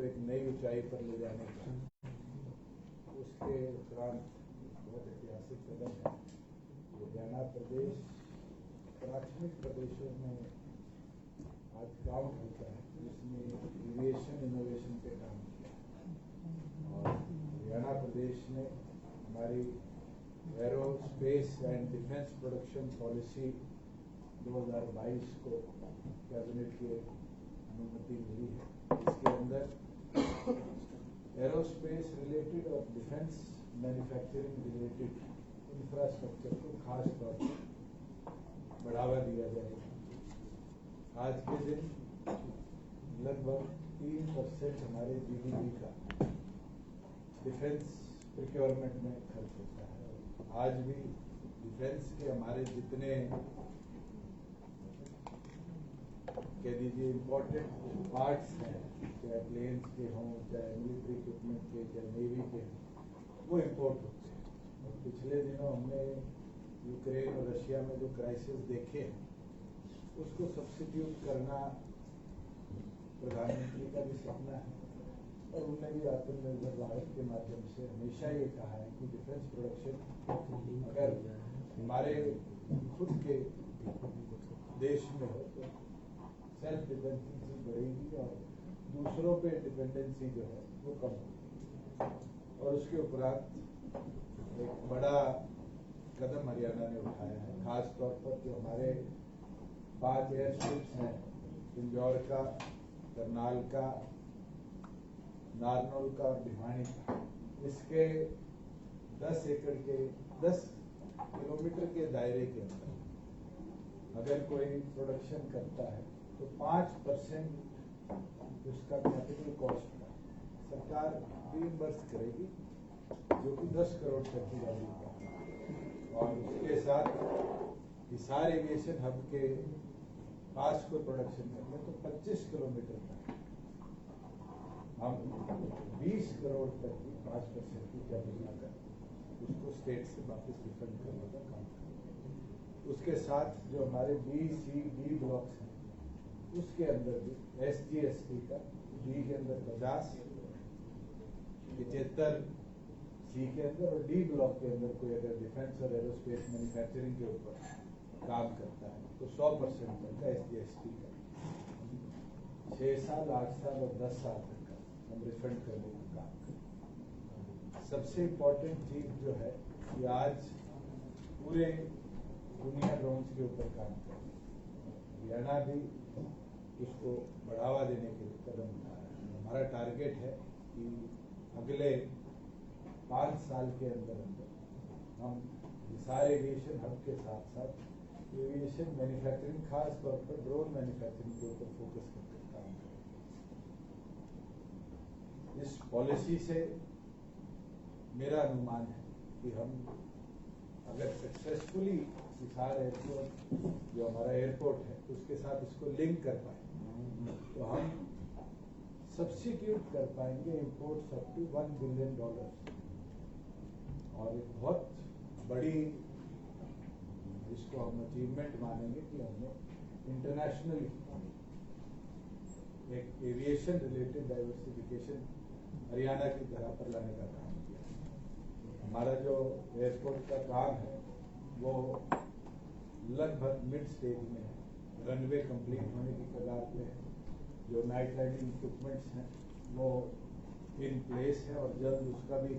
एक नई ऊंचाई पर ले जाने का। उसके उपरांत बहुत ऐतिहासिक कदम है। लुधियाना प्रदेश प्राथमिक प्रदेशों में आज काउंट होता है जिसमें एविएशन इनोवेशन पे काम किया और लुधियाना प्रदेश ने हमारी arrow space and defence production policy 2022 को कैबिनेट की अनुमति मिली है। इसके अंदर एरोस्पेस रिलेटेड और डिफेंस मैन्युफैक्चरिंग रिलेटेड इंफ्रास्ट्रक्चर को खास तौर पर बढ़ावा दिया जाएगा। आज के दिन लगभग 3% हमारे जीडीपी का डिफेंस प्रिक्योरमेंट में खर्च होता है। आज भी डिफेंस के हमारे जितने कह दीजिए इम्पोर्टेंट पार्ट्स हैं, चाहे प्लेन्स के हों, चाहे मिलिट्री इक्विपमेंट के, चाहे नेवी के, वो इम्पोर्ट होते हैं। और पिछले दिनों हमने यूक्रेन और रशिया में जो क्राइसिस देखे हैं उसको सब्स्टिट्यूट करना प्रधानमंत्री का भी सपना है और उन्होंने भी आत्मनिर्भर भारत के माध्यम से हमेशा ये कहा है कि डिफेंस प्रोडक्शन अगर हमारे खुद के देश में हो तो सेल्फ डिपेंडेंसी बढ़ेगी और दूसरों पे डिपेंडेंसी जो है वो कम होगी। और उसके उपरांत एक बड़ा कदम हरियाणा ने उठाया है, खास तौर पर जो हमारे 5 एयरस्ट्रिप्स हैं, पिंजौर का, करनाल का, नारनौल का और भिवानी का, इसके 10 एकड़ के 10 किलोमीटर के दायरे के अंदर अगर कोई प्रोडक्शन करता है तो 5% उसका कैपिटल कॉस्ट का सरकार रीइंबर्स करेगी, जो कि 10 करोड़ तक की वैल्यू का। और उसके साथ हिसार एविएशन हब के पास कोई प्रोडक्शन करते हैं तो 25 किलोमीटर तक हम 20 करोड़ तक की 5% की कैपिटल कर उसको स्टेट से वापस रिफंड करने का काम करें। उसके साथ जो हमारे बी, सी, डी ब्लॉक्स हैं उसके अंदर भी SGST का डी के अंदर 50, 75 सी के अंदर और डी ब्लॉक के अंदर कोई अगर डिफेंस और एरोस्पेस मैन्युफैक्चरिंग के ऊपर काम करता है तो 100% तक का SGST का 6 साल, 8 साल और 10 साल तक का हम रिफंड करने का काम करें। सबसे इम्पोर्टेंट चीज जो है कि आज पूरे दुनिया ड्रोन्स के ऊपर काम कर रही है। हरियाणा भी उसको बढ़ावा देने के लिए कदम उठा रहा है। हमारा टारगेट है कि अगले 5 साल के अंदर अंदर हम हिसार एविएशन हब के साथ साथ एविएशन मैन्युफैक्चरिंग, खास तौर पर ड्रोन मैन्युफैक्चरिंग के ऊपर फोकस करके काम करें। इस पॉलिसी से मेरा अनुमान है कि हम अगर सक्सेसफुली हिसार एयरपोर्ट जो हमारा एयरपोर्ट है उसके साथ इसको लिंक कर पाए तो हम सब्स्टिट्यूट कर पाएंगे इंपोर्ट्स अप टू $1 बिलियन। और एक बहुत बड़ी इसको हम अचीवमेंट मानेंगे कि हमने इंटरनेशनली एक एविएशन रिलेटेड डाइवर्सिफिकेशन हरियाणा की तरह पर लाने का काम किया। हमारा जो एयरपोर्ट का काम है वो लगभग मिड स्टेज में है, रनवे कंप्लीट होने की कगार पे है। जो नाइट लाइटिंग इक्विपमेंट्स हैं वो इन प्लेस है और जल्द उसका भी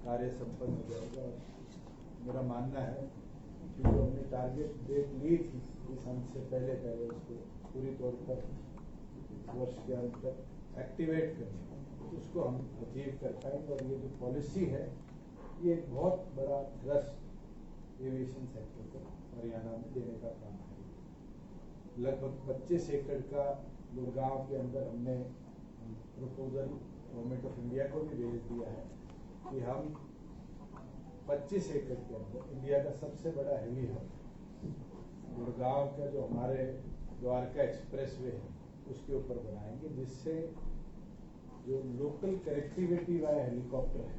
कार्य संपन्न हो जाएगा। और मेरा मानना है कि जो हमने टारगेट डेट ली थी इस अंत से पहले उसको पूरी तौर पर वर्ष के अंत तक एक्टिवेट करने उसको हम अचीव कर पाएंगे। और ये जो पॉलिसी है ये एक बहुत बड़ा ट्रस्ट एविएशन सेक्टर को हरियाणा में देने का काम है। लगभग 25 एकड़ का गुड़गांव के अंदर हमने प्रपोजल गवर्नमेंट ऑफ इंडिया को भी भेज दिया है कि हम 25 एकड़ के अंदर इंडिया का सबसे बड़ा हेवी हब गुड़गांव का जो हमारे द्वारका एक्सप्रेसवे है उसके ऊपर बनाएंगे, जिससे जो लोकल कनेक्टिविटी वाया हेलीकॉप्टर है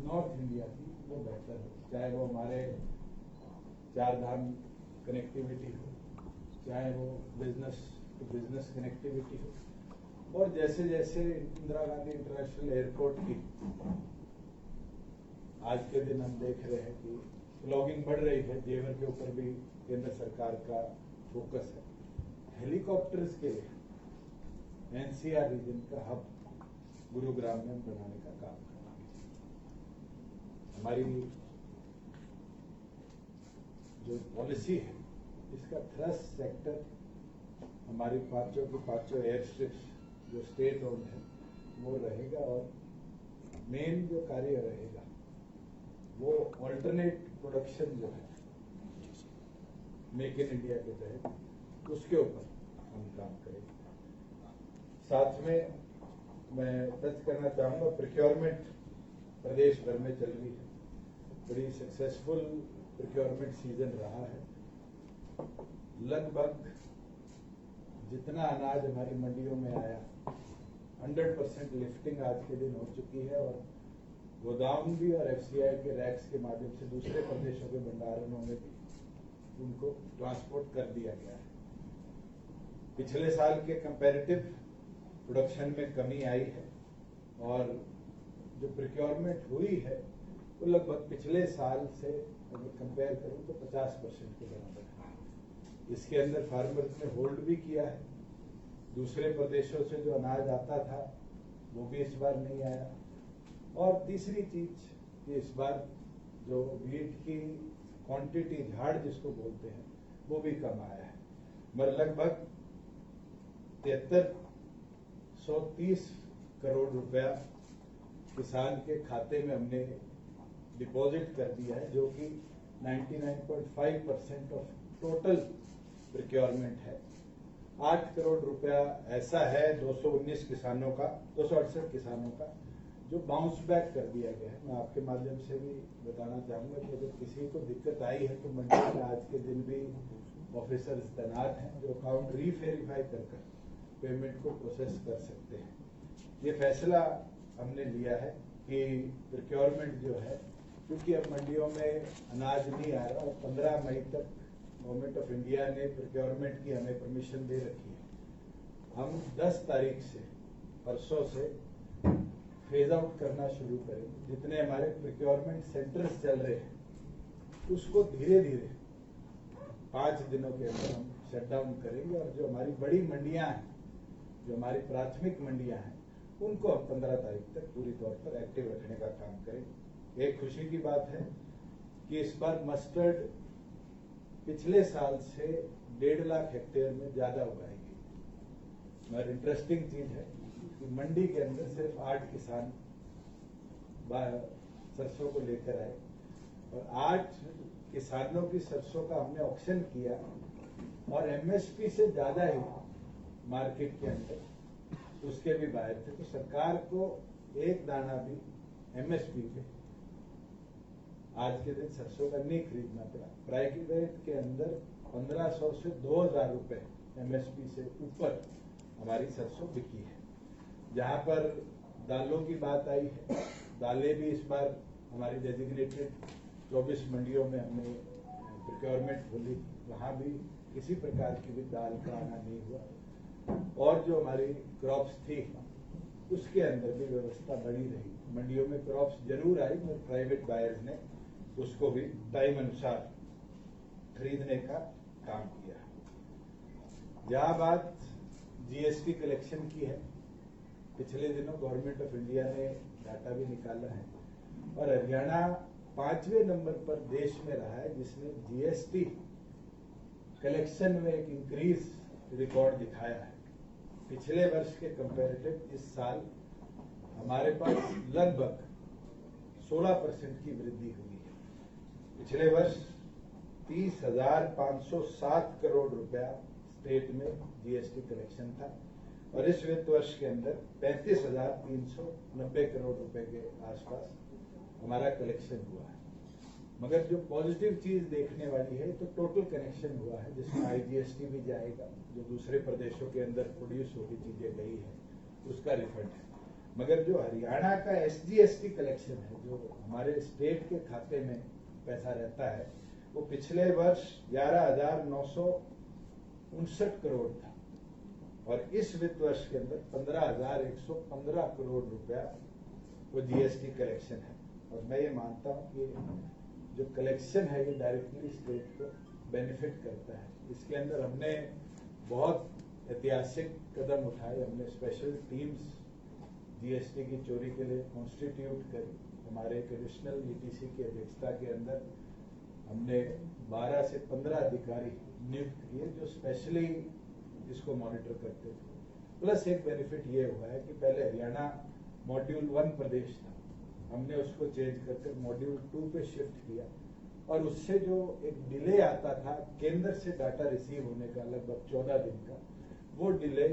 नॉर्थ इंडिया की वो बेहतर हो, चाहे वो हमारे 4 धाम कनेक्टिविटी हो, चाहे वो बिजनेस टू बिजनेस कनेक्टिविटी हो, और जैसे जैसे इंदिरा गांधी इंटरनेशनल एयरपोर्ट की आज के दिन हम देख रहे हैं कि लॉगिंग बढ़ रही है, जेवर के ऊपर भी केंद्र सरकार का फोकस है। हेलीकॉप्टर्स के लिए एनसीआर रीजन का हब गुरुग्राम में बनाने का काम कर रहा है। हमारी जो पॉलिसी है इसका थ्रस्ट सेक्टर हमारी पांचों की पांचों एयर स्ट्रिप्स जो स्टेट ओन्ड है वो रहेगा, और मेन जो कार्य रहेगा वो ऑल्टरनेट प्रोडक्शन जो है मेक इन इंडिया के तहत उसके ऊपर हम काम करेंगे। साथ में मैं टच करना चाहूंगा, प्रोक्योरमेंट प्रदेश भर में चल रही है, बड़ी सक्सेसफुल प्रोक्योरमेंट सीजन रहा है। लगभग जितना अनाज हमारी मंडियों में आया 100% लिफ्टिंग आज के दिन हो चुकी है, और गोदाम भी और एफसीआई के रैक्स के माध्यम से दूसरे प्रदेशों के भंडारणों में भी उनको ट्रांसपोर्ट कर दिया गया है। पिछले साल के कंपैरेटिव प्रोडक्शन में कमी आई है, और जो प्रोक्योरमेंट हुई है वो लगभग पिछले साल से अगर कंपेयर करूं तो 50% के बराबर है। इसके अंदर फार्मर्स ने होल्ड भी किया है, दूसरे प्रदेशों से जो अनाज आता था वो भी इस बार नहीं आया, और तीसरी चीज कि इस बार जो वीट की क्वांटिटी, झाड़ जिसको बोलते हैं, वो भी कम आया है। मगर लगभग 7330 करोड़ रुपया किसान के खाते में हमने डिपॉजिट कर दिया है, जो कि 99.5% ऑफ टोटल प्रोक्योरमेंट है। 8 करोड़ रुपया ऐसा है 219 किसानों का, 268 किसानों का, जो बाउंस बैक कर दिया गया है। मैं आपके माध्यम से भी बताना चाहूंगा कि अगर किसी को दिक्कत आई है तो मंडी में आज के दिन भी ऑफिसर्स तैनात हैं जो अकाउंट रीवेरीफाई कर पेमेंट को प्रोसेस कर सकते हैं। ये फैसला हमने लिया है कि प्रोक्योरमेंट जो है, क्योंकि अब मंडियों में अनाज नहीं आ रहा और 15 मई तक गवर्नमेंट ऑफ इंडिया ने प्रोक्योरमेंट की हमें परमिशन दे रखी है। हम 10 तारीख से, परसों से फेज आउट करना शुरू करेंगे। जितने हमारे प्रोक्योरमेंट सेंटर्स चल रहे हैं उसको धीरे धीरे 5 दिनों के अंदर हम शट डाउन करेंगे, और जो हमारी बड़ी मंडियां हैं, जो हमारी प्राथमिक मंडियां हैं, उनको हम 15 तारीख तक पूरी तौर पर एक्टिव रखने का काम करेंगे। एक खुशी की बात है कि इस बार मस्टर्ड पिछले साल से 1.5 लाख हेक्टेयर में ज्यादा उगाई गई। मगर इंटरेस्टिंग चीज है कि मंडी के अंदर सिर्फ 8 किसान सरसों को लेकर आए, और 8 किसानों की सरसों का हमने ऑक्शन किया, और एमएसपी से ज्यादा ही मार्केट के अंदर उसके भी बाहर थे। तो सरकार को एक दाना भी एमएसपी पे आज के दिन सरसों का नहीं खरीदना पड़ा। प्राइवेट के अंदर 1500 से 2000 रुपए एमएसपी से ऊपर हमारी सरसों बिकी है। जहां पर दालों की बात आई है, दालें भी इस बार हमारी डेजिग्नेटेड 24 मंडियों में हमने प्रोक्योरमेंट खोली, वहां भी किसी प्रकार की भी दाल का आना नहीं हुआ। और जो हमारी क्रॉप्स थी उसके अंदर भी व्यवस्था बनी रही। मंडियों में क्रॉप्स जरूर आई, मगर प्राइवेट बायर्स ने उसको भी टाइम अनुसार खरीदने का काम किया। जहां बात जीएसटी कलेक्शन की है, पिछले दिनों गवर्नमेंट ऑफ इंडिया ने डाटा भी निकाला है, और हरियाणा 5वें नंबर पर देश में रहा है जिसने जीएसटी कलेक्शन में एक इंक्रीज रिकॉर्ड दिखाया है। पिछले वर्ष के कंपैरेटिव इस साल हमारे पास लगभग 16% की वृद्धि हुई है। पिछले वर्ष 30,507 करोड़ रुपया स्टेट में जीएसटी कलेक्शन था, और इस वित्त वर्ष के अंदर 35,390 करोड़ रुपए के आसपास हमारा कलेक्शन हुआ है। मगर जो पॉजिटिव चीज देखने वाली है तो टोटल कनेक्शन हुआ है, जिसमें आईजीएसटी भी जाएगा, जो दूसरे प्रदेशों के अंदर प्रोड्यूस होगी चीजें गई है उसका रिफंड है। मगर जो हरियाणा का एसजीएसटी कलेक्शन है, जो हमारे स्टेट के खाते में पैसा रहता है, वो पिछले वर्ष 11,959 करोड़ था, और इस वित्त वर्ष के अंदर 15,115 करोड़ रुपया वो जीएसटी कलेक्शन है। और मैं ये मानता हूँ कि जो कलेक्शन है ये डायरेक्टली स्टेट को बेनिफिट करता है। इसके अंदर हमने बहुत ऐतिहासिक कदम उठाए। हमने स्पेशल टीम्स जीएसटी की चोरी के लिए कॉन्स्टिट्यूट करी। हमारे एक एडिशनल ईटीसी की अध्यक्षता के अंदर हमने 12 से 15 अधिकारी नियुक्त किए जो स्पेशली इसको मॉनिटर करते थे। प्लस एक बेनिफिट ये हुआ है कि पहले हरियाणा मॉड्यूल 1 प्रदेश था, हमने उसको चेंज करके मॉड्यूल 2 पे शिफ्ट किया और उससे जो एक डिले आता था केंद्र से डाटा रिसीव होने का लगभग 14 दिन का, वो डिले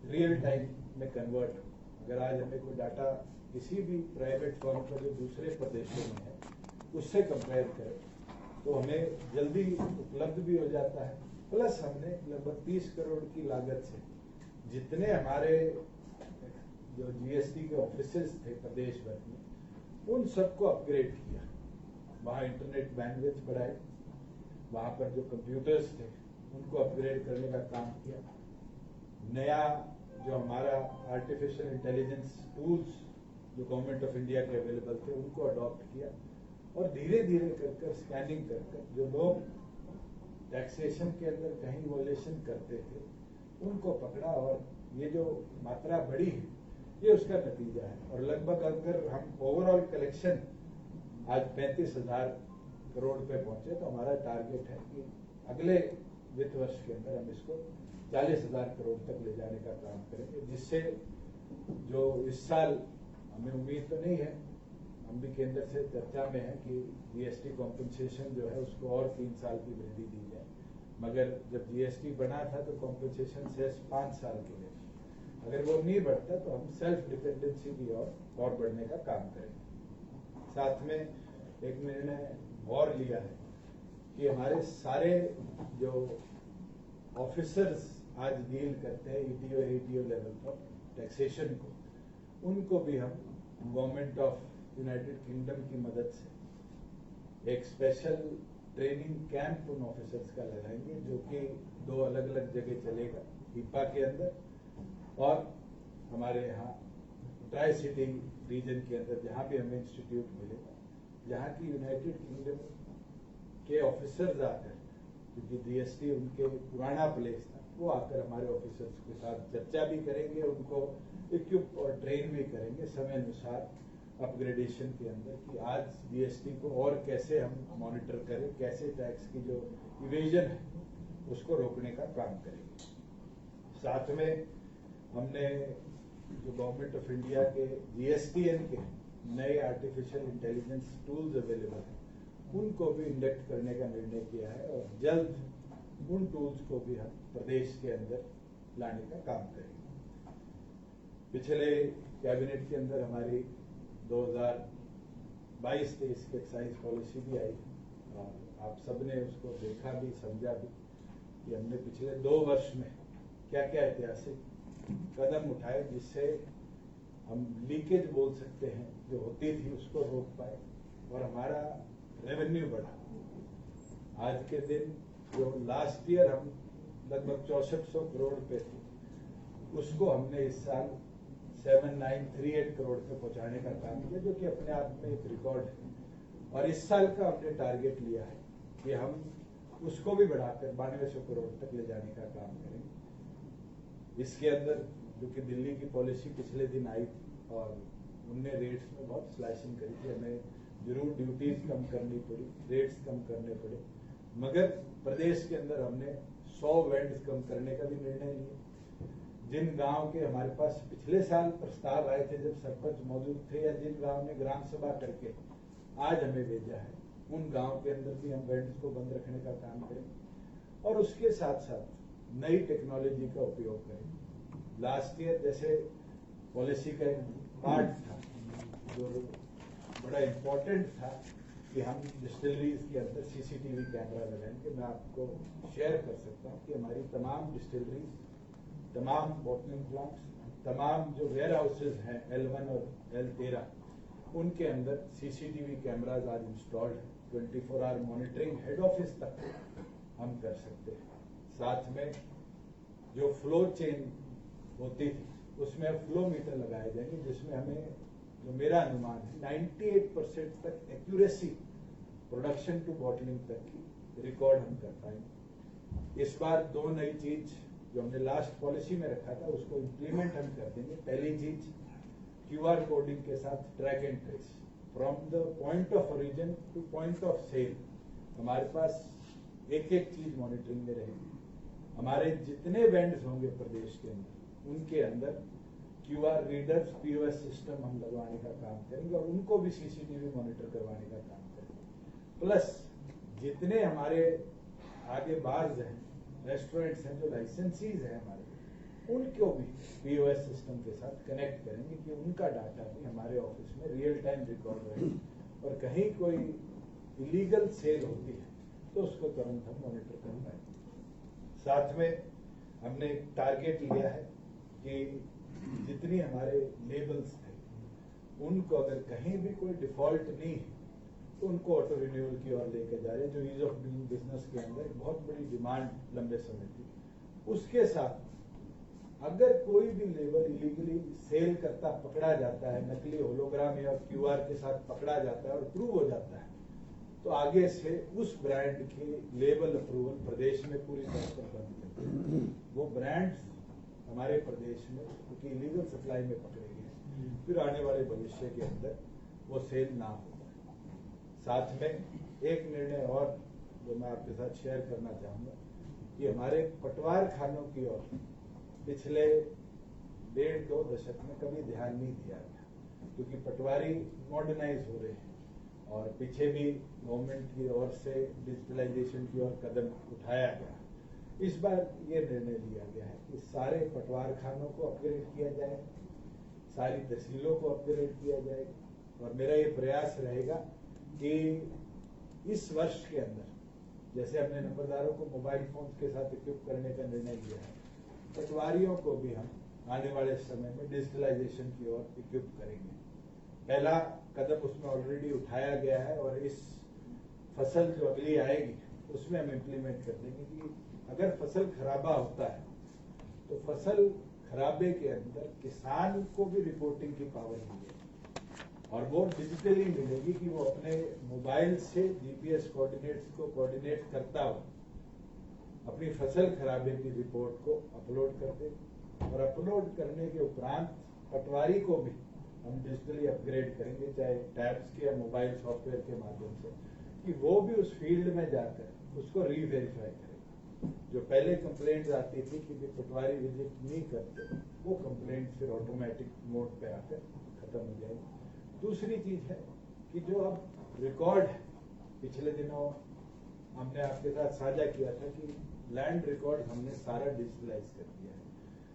रियल टाइम में कन्वर्ट हो। अगर आज हमें कोई डाटा किसी भी प्राइवेट फर्म का जो दूसरे प्रदेशों में है उससे कंपेयर करें तो हमें जल्दी उपलब्ध भी हो जाता है। प्लस हमने लगभग 30 करोड़ की लागत से जितने हमारे जो जीएसटी के ऑफिसेज थे प्रदेश भर में उन सबको अपग्रेड किया। वहाँ इंटरनेट बैंडविड्थ बढ़ाए, वहाँ पर जो कंप्यूटर्स थे उनको अपग्रेड करने का काम किया। नया जो हमारा आर्टिफिशियल इंटेलिजेंस टूल्स जो गवर्नमेंट ऑफ इंडिया के अवेलेबल थे उनको अडॉप्ट किया और धीरे धीरे कर स्कैनिंग कर जो लोग टैक्सेशन के अंदर कहीं वॉयलेशन करते थे उनको पकड़ा और ये जो मात्रा बढ़ी है ये उसका नतीजा है। और लगभग अगर हम ओवरऑल कलेक्शन आज 35,000 करोड़ पे पहुंचे तो हमारा टारगेट है कि अगले वित्त वर्ष के अंदर हम इसको 40,000 करोड़ तक ले जाने का काम करेंगे, जिससे जो इस साल हमें उम्मीद तो नहीं है, हम भी केंद्र से चर्चा में है कि जीएसटी कॉम्पनसेशन जो है उसको और 3 साल की वृद्धि दी जाए। मगर जब जीएसटी बना था तो कॉम्पनसेशन सेस 5 साल के लिए, अगर वो नहीं बढ़ता तो हम सेल्फ डिपेंडेंसी की और बढ़ने का काम करेंगे। साथ में एक निर्णय और लिया है कि हमारे सारे जो ऑफिसर्स आज डील करते हैं ईटीओ एटीओ लेवल पर टैक्सेशन को, उनको भी हम गवर्नमेंट ऑफ यूनाइटेड किंगडम की मदद से एक स्पेशल ट्रेनिंग कैंप उन ऑफिसर्स का लगाएंगे जो कि 2 अलग अलग जगह चलेगा, हिपा के अंदर और हमारे यहाँ ट्राई सिटी रीजन के अंदर जहाँ भी हमें इंस्टीट्यूट मिलेगा, जहाँ की यूनाइटेड किंगडम के ऑफिसर्स आकर, क्योंकि जीएसटी उनके पुराना प्लेस था, वो आकर हमारे ऑफिसर्स के साथ चर्चा भी करेंगे, उनको इक्विप और ट्रेन भी करेंगे समय अनुसार अपग्रेडेशन के अंदर कि आज जीएसटी को और कैसे हम मॉनिटर करें, कैसे टैक्स की जो इवेजन है उसको रोकने का काम करेंगे। साथ में हमने जो गवर्नमेंट ऑफ इंडिया के जीएसटीएन के नए आर्टिफिशियल इंटेलिजेंस टूल्स अवेलेबल हैं उनको भी इंडक्ट करने का निर्णय किया है और जल्द उन टूल्स को भी हम प्रदेश के अंदर लाने का काम करेंगे। पिछले कैबिनेट के अंदर हमारी 2022-23 की एक्साइज पॉलिसी भी आई और आप सबने उसको देखा भी समझा भी कि हमने पिछले 2 वर्ष में क्या क्या ऐतिहासिक कदम उठाए जिससे हम लीकेज बोल सकते हैं जो होती थी उसको रोक पाए और हमारा रेवेन्यू बढ़ा। आज के दिन जो लास्ट ईयर हम लगभग 6400 करोड़ पे थे उसको हमने इस साल 7938 करोड़ पे पहुंचाने का काम किया, जो कि अपने आप में एक रिकॉर्ड है। और इस साल का हमने टारगेट लिया है कि हम उसको भी बढ़ाकर 9200 करोड़ तक ले जाने का काम करेंगे। इसके अंदर जो कि दिल्ली की पॉलिसी पिछले दिन आई थी और उनने रेट्स में बहुत स्लैशिंग करी थी, हमें जरूर ड्यूटीज कम करनी पड़ी, रेट्स कम करने पड़े, मगर प्रदेश के अंदर हमने 100 वेंड्स कम करने का भी निर्णय लिया। जिन गांव के हमारे पास पिछले साल प्रस्ताव आए थे जब सरपंच मौजूद थे या जिन गांव ने ग्राम सभा करके आज हमें भेजा है, उन गांव के अंदर भी हम वेंड्स को बंद रखने का काम करेंगे और उसके साथ साथ नई टेक्नोलॉजी का उपयोग करेंगे। लास्ट ईयर जैसे पॉलिसी का एक पार्ट था जो बड़ा इम्पोर्टेंट था कि हम डिस्टिलरीज के अंदर सीसीटीवी कैमरा लगाएंगे। मैं आपको शेयर कर सकता हूँ कि हमारी तमाम डिस्टिलरीज, तमाम बॉटलिंग प्लांट्स, तमाम जो वेयर हाउसेज हैं L1 और L13 उनके अंदर सीसीटीवी कैमराज आज इंस्टॉल्ड है। 24 आवर मॉनिटरिंग हेड ऑफिस तक हम कर सकते हैं। साथ में जो फ्लो चेन होती थी उसमें अब फ्लो मीटर लगाए जाएंगे, जिसमें हमें जो मेरा अनुमान है 98% तक एक्यूरेसी प्रोडक्शन टू बॉटलिंग तक की रिकॉर्ड हम कर पाएंगे। इस बार 2 नई चीज जो हमने लास्ट पॉलिसी में रखा था उसको इम्प्लीमेंट हम कर देंगे। पहली चीज QR कोडिंग के साथ track and trace from the point of origin to point of sale. हमारे पास एक एक चीज मॉनिटरिंग में रहेगी। हमारे जितने वेंडर्स होंगे प्रदेश के अंदर उनके अंदर QR रीडर्स, POS सिस्टम हम लगवाने का काम करेंगे और उनको भी CCTV मॉनिटर करवाने का काम करेंगे। प्लस जितने हमारे आगे बार्स हैं, रेस्टोरेंट्स हैं, जो लाइसेंसीज हैं हमारे, उनको भी POS सिस्टम के साथ कनेक्ट करेंगे कि उनका डाटा भी हमारे ऑफिस में रियल टाइम रिकॉर्ड रहे और कहीं कोई इलीगल सेल होती है तो उसको तुरंत हम मॉनिटर कर पाएंगे। साथ में हमने एक टारगेट लिया है कि जितनी हमारे लेबल्स थे उनको अगर कहीं भी कोई डिफॉल्ट नहीं है तो उनको ऑटो रिन्यूअल की ओर लेकर जा रहे हैं, जो ईज ऑफ डूइंग बिजनेस के अंदर बहुत बड़ी डिमांड लंबे समय थी। उसके साथ अगर कोई भी लेबल इलीगली सेल करता पकड़ा जाता है, नकली होलोग्राम या QR के साथ पकड़ा जाता है और प्रूव हो जाता है, तो आगे से उस ब्रांड के लेबल अप्रूवल प्रदेश में पूरी तरह से बंद कर देंगे। वो ब्रांड्स हमारे प्रदेश में क्योंकि इलीगल सप्लाई में पकड़े गए, फिर आने वाले भविष्य के अंदर वो सेल ना हो। साथ में एक निर्णय और जो मैं आपके साथ शेयर करना चाहूंगा कि हमारे पटवार खानों की ओर पिछले 1.5-2 दशक में कभी ध्यान नहीं दिया गया, क्योंकि पटवारी मॉडर्नाइज हो रहे हैं और पीछे भी गवर्नमेंट की ओर से डिजिटलाइजेशन की ओर कदम उठाया गया। इस बार ये निर्णय लिया गया है कि सारे पटवार खानों को अपग्रेड किया जाए, सारी तहसीलों को अपग्रेड किया जाएगा और मेरा ये प्रयास रहेगा कि इस वर्ष के अंदर जैसे हमने नंबरदारों को मोबाइल फोन के साथ इक्विप करने का निर्णय लिया है, पटवारियों को भी हम आने वाले समय में डिजिटलाइजेशन की ओर इक्विप करेंगे। पहला कदम उसमें ऑलरेडी उठाया गया है और इस फसल जो अगली आएगी उसमें हम इम्प्लीमेंट कर देंगे कि अगर फसल खराबा होता है तो फसल खराबे के अंदर किसान को भी रिपोर्टिंग की पावर मिलेगी और वो डिजिटली मिलेगी कि वो अपने मोबाइल से GPS कोऑर्डिनेट्स को कोऑर्डिनेट करता हुआ अपनी फसल खराबे की रिपोर्ट को अपलोड कर दे और अपलोड करने के उपरांत पटवारी को भी हम डिजिटली अपग्रेड करेंगे, चाहे टैब्स के या मोबाइल सॉफ्टवेयर के माध्यम से, कि वो भी उस फील्ड में जाकर उसको रीवेरीफाई करेगा। जो पहले कंप्लेंट्स आती थी कि पटवारी विजिट नहीं करते, वो कंप्लेंट फिर ऑटोमेटिक मोड पे आकर खत्म हो जाएगी। दूसरी चीज है कि जो अब रिकॉर्ड है, पिछले दिनों हमने आपके साथ साझा किया था कि लैंड रिकॉर्ड हमने सारा डिजिटलाइज कर दिया है।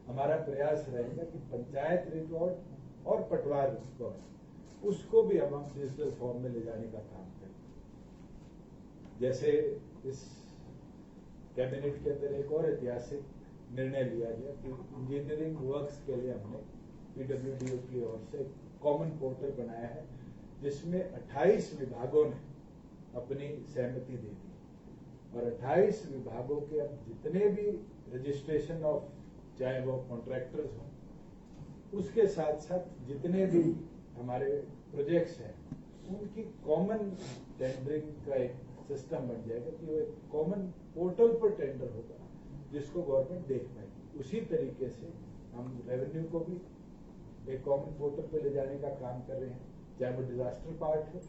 हमारा प्रयास रहेगा कि पंचायत रिकॉर्ड और पटवार रिकॉर्ड उसको भी हम डिजिटल फॉर्म में ले जाने का काम करेंगे। जैसे इस कैबिनेट के अंदर एक और ऐतिहासिक निर्णय लिया गया कि इंजीनियरिंग वर्क्स के लिए हमने PWDO की ओर से कॉमन पोर्टल बनाया है, जिसमें 28 विभागों ने अपनी सहमति दे दी और 28 विभागों के अब जितने भी रजिस्ट्रेशन ऑफ, चाहे वो कॉन्ट्रैक्टर्स हों, उसके साथ साथ जितने भी हमारे प्रोजेक्ट्स हैं उनकी कॉमन टेंडरिंग का एक सिस्टम बन जाएगा कि वो एक कॉमन पोर्टल पर टेंडर होगा जिसको गवर्नमेंट देख पाएगी। उसी तरीके से हम रेवेन्यू को भी एक कॉमन पोर्टल पर ले जाने का काम कर रहे हैं, चाहे वो डिजास्टर पार्ट हो,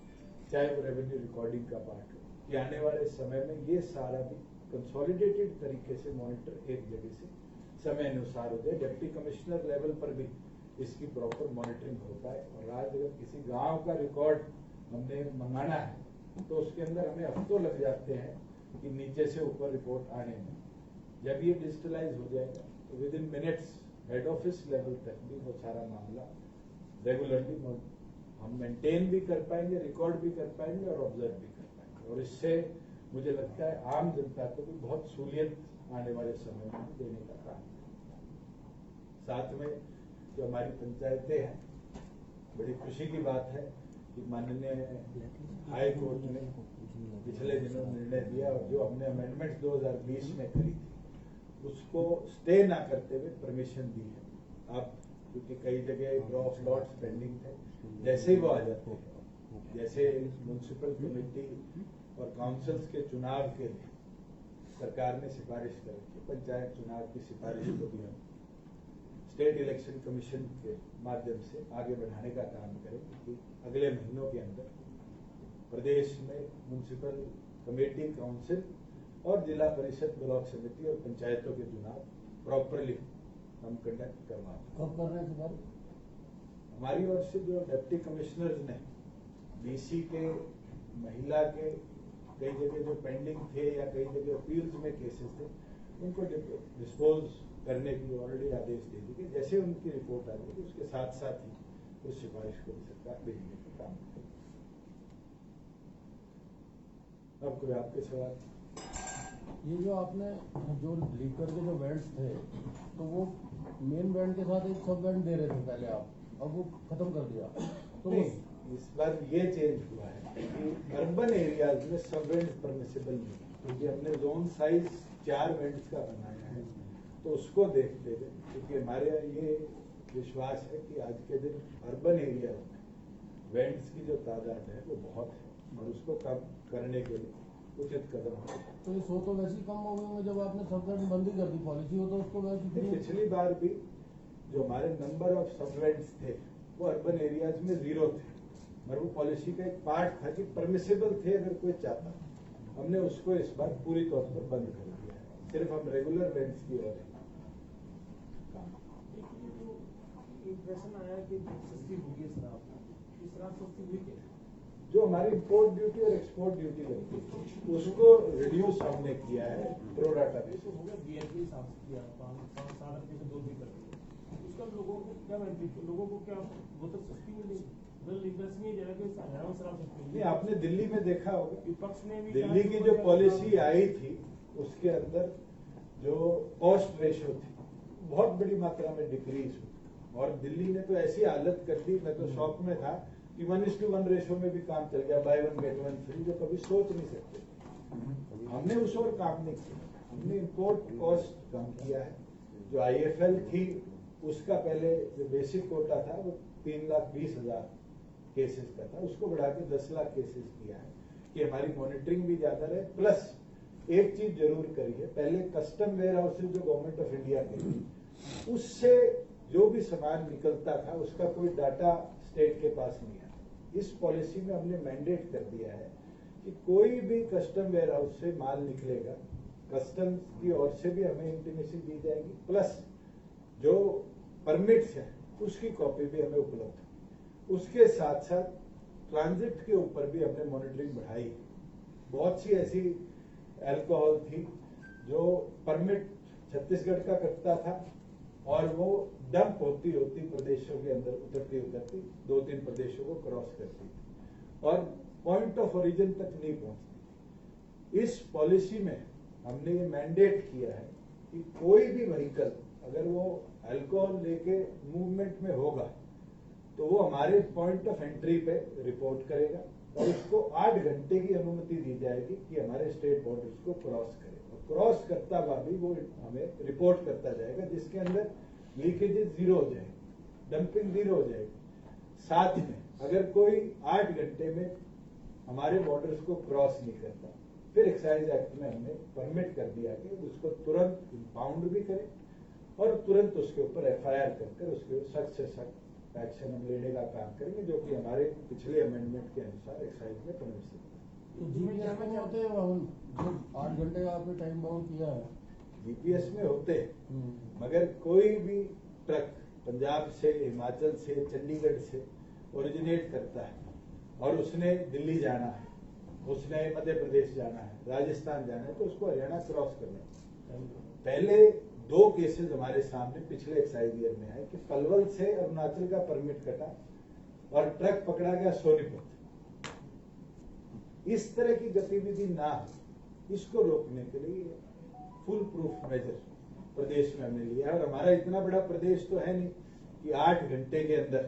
चाहे वो रेवेन्यू रिकॉर्डिंग का पार्ट हो, कि आने वाले समय में ये सारा भी कंसोलिडेटेड तरीके से मॉनिटर एक जगह से समय अनुसार हो जाए। डिप्टी कमिश्नर लेवल पर भी इसकी प्रॉपर मॉनिटरिंग हो पाए और आज अगर किसी गांव का रिकॉर्ड हमने मंगाना है तो उसके अंदर हमें हफ्तों लग जाते हैं कि नीचे से ऊपर रिपोर्ट आने में। जब ये डिजिटलाइज हो जाएगा तो with in minutes head office level तक भी वो सारा मामला रेगुलरली हम मेंटेन भी कर पाएंगे, रिकॉर्ड भी कर पाएंगे और ऑब्जर्व भी कर पाएंगे और इससे मुझे लगता है आम जनता को भी बहुत सहूलियत आने वाले समय में देने का काम है। साथ में जो हमारी पंचायतें हैं, बड़ी खुशी की बात है कि माननीय हाई कोर्ट ने पिछले दिनों निर्णय दिया और जो हमने अमेंडमेंट 2020 में करी थी उसको स्टे ना करते हुए परमिशन दी है आप क्योंकि कई जगह ड्रॉ ऑफ लॉट्स पेंडिंग थे, जैसे ही वो आ जाते हैं, जैसे म्युनिसिपल कमेटी और काउंसिल्स के चुनाव के लिए सरकार ने सिफारिश कर रखी, पंचायत चुनाव की सिफारिश को भी हम स्टेट इलेक्शन कमीशन के माध्यम से आगे बढ़ाने का काम करें कि अगले महीनों के अंदर प्रदेश में म्युनिसिपल कमेटी, काउंसिल और जिला परिषद, ब्लॉक समिति और पंचायतों के चुनाव प्रॉपरली हम कंडक्ट करवाएं। कब कर रहे हैं सर? हमारी ओर से जो डिप्टी कमिश्नर्स ने बीसी के, महिला के कई जगह जो पेंडिंग थे या कई जगह अपील्स में केसेस थे, उनको डिस्पोज करने की ऑलरेडी आदेश दे दी गए। जैसे उनकी रिपोर्ट आ जाएगी उसके साथ साथ ही उस सिफारिश को सरकार भेजने का काम करेगी। अब कोई आपके सवाल? ये जो आपने जो लीकर के जो बैंड्स थे, तो वो मेन बैंड के साथ एक सब बैंड दे रहे थे पहले आप, अब वो खत्म कर दिया तो इस बार ये चेंज हुआ है कि अर्बन एरियाज में सब बैंड परमिसिबल नहीं, क्योंकि हमने जोन साइज 4 बैंड्स का बनाया है, तो उसको देखते हुए, क्योंकि हमारे ये विश्वास है कि आज के दिन अर्बन एरिया में बैंड्स की जो तादाद है वो बहुत है और उसको कम करने के लिए उचित कदम हो। तो ये 100 तो वैसे ही कम हो गए जब आपने सब बैंड बंदी कर दी, पॉलिसी हो तो उसको वैसे। पिछली बार भी जो हमारे नंबर ऑफ सब बैंड्स थे वो अर्बन एरियाज में 0 थे, मगर वो पॉलिसी का एक पार्ट था कि परमिसिबल थे अगर कोई चाहता। हमने उसको इस बार पूरी तौर पर बंद कर दिया है, सिर्फ हम रेगुलर बैंड्स की ओर प्रश्न आया कि सस्ती होगी शराब, इस शराब सस्ती हुई क्या? जो हमारी इम्पोर्ट ड्यूटी और एक्सपोर्ट ड्यूटी लगती है उसको रिड्यूस हमने किया है प्रोडाटा बेसिस। हो गया बीएसपी साफ किया 5-7 रुपये से 2 रुपये कर दिए, उसका लोगों को क्या बेनिफिट, लोगों को क्या वो तो सस्ती मिलेगी? नहीं, आपने दिल्ली में देखा होगा, विपक्ष ने भी दिल्ली की जो पॉलिसी आई थी उसके अंदर जो कॉस्ट रेशियो थी बहुत बड़ी मात्रा में डिक्रीज हुई, और दिल्ली ने तो ऐसी हालत कर दी, मैं तो शौक में था कि 1:1 रेशियो में भी काम चल गया, बाय 1 गेट 1 फ्री, जो कभी सोच नहीं सकते। हमने उस और काम नहीं किया, हमने इम्पोर्ट कॉस्ट कम किया है। जो IFL थी उसका पहले जो बेसिक कोटा था वो 3,20,000 केसेस का था, उसको बढ़ा के 10 लाख केसेस किया है कि हमारी मॉनिटरिंग भी ज्यादा रहे। प्लस एक चीज जरूर करी है, पहले कस्टम वेयर हाउसेज जो गवर्नमेंट ऑफ इंडिया के उससे जो भी सामान निकलता था उसका कोई डाटा स्टेट के पास नहीं आता। इस पॉलिसी में हमने मैंडेट कर दिया है कि कोई भी कस्टम वेयर हाउस से माल निकलेगा, कस्टम्स की ओर से भी हमें इंटीमेसी दी जाएगी, प्लस जो परमिट्स है उसकी कॉपी भी हमें उपलब्ध है। उसके साथ साथ ट्रांजिट के ऊपर भी हमने मॉनिटरिंग बढ़ाई। बहुत सी ऐसी अल्कोहल थी जो परमिट छत्तीसगढ़ का कटता था और वो डंप होती होती प्रदेशों के अंदर उतरती 2-3 प्रदेशों को क्रॉस करती थी और पॉइंट ऑफ ओरिजिन तक नहीं पहुंचती। इस पॉलिसी में हमने ये मैंडेट किया है कि कोई भी व्हीकल अगर वो अल्कोहल लेके मूवमेंट में होगा तो वो हमारे पॉइंट ऑफ एंट्री पे रिपोर्ट करेगा और उसको 8 घंटे की अनुमति दी जाएगी कि हमारे स्टेट बॉर्डर्स को क्रॉस करे, और क्रॉस करता हुआ भी वो हमें रिपोर्ट करता जाएगा, जिसके अंदर लीकेजेस 0 हो जाएगी, डंपिंग 0 हो जाएगी। साथ में अगर कोई 8 घंटे में हमारे बॉर्डर्स को क्रॉस नहीं करता, फिर एक्साइज एक्ट में हमने परमिट कर दिया कि उसको तुरंत इम्पाउंड भी करें और तुरंत उसके ऊपर FIR कर उसके सख्त से सख्त एक्शन हम लेने का काम करेंगे, जो कि हमारे पिछले अमेंडमेंट के अनुसार एक्साइज में परमिशन है। तो जीपीएस में होते हैं, 8 घंटे का आपने टाइम बाउंड किया है, जीपीएस में होते हैं, मगर कोई भी ट्रक पंजाब से, हिमाचल से, चंडीगढ़ से ओरिजिनेट करता है और उसने दिल्ली जाना है, उसने मध्य प्रदेश जाना है, राजस्थान जाना है, तो उसको हरियाणा क्रॉस करना है। पहले 2 केसेस हमारे सामने पिछले एक्साइज ईयर में आए कि पलवल से अरुणाचल का परमिट कटा और ट्रक पकड़ा गया सोनीपत। इस तरह की गतिविधि ना हो, इसको रोकने के लिए फुल प्रूफ मेजर प्रदेश में हमने लिया, और हमारा इतना बड़ा प्रदेश तो है नहीं कि 8 घंटे के अंदर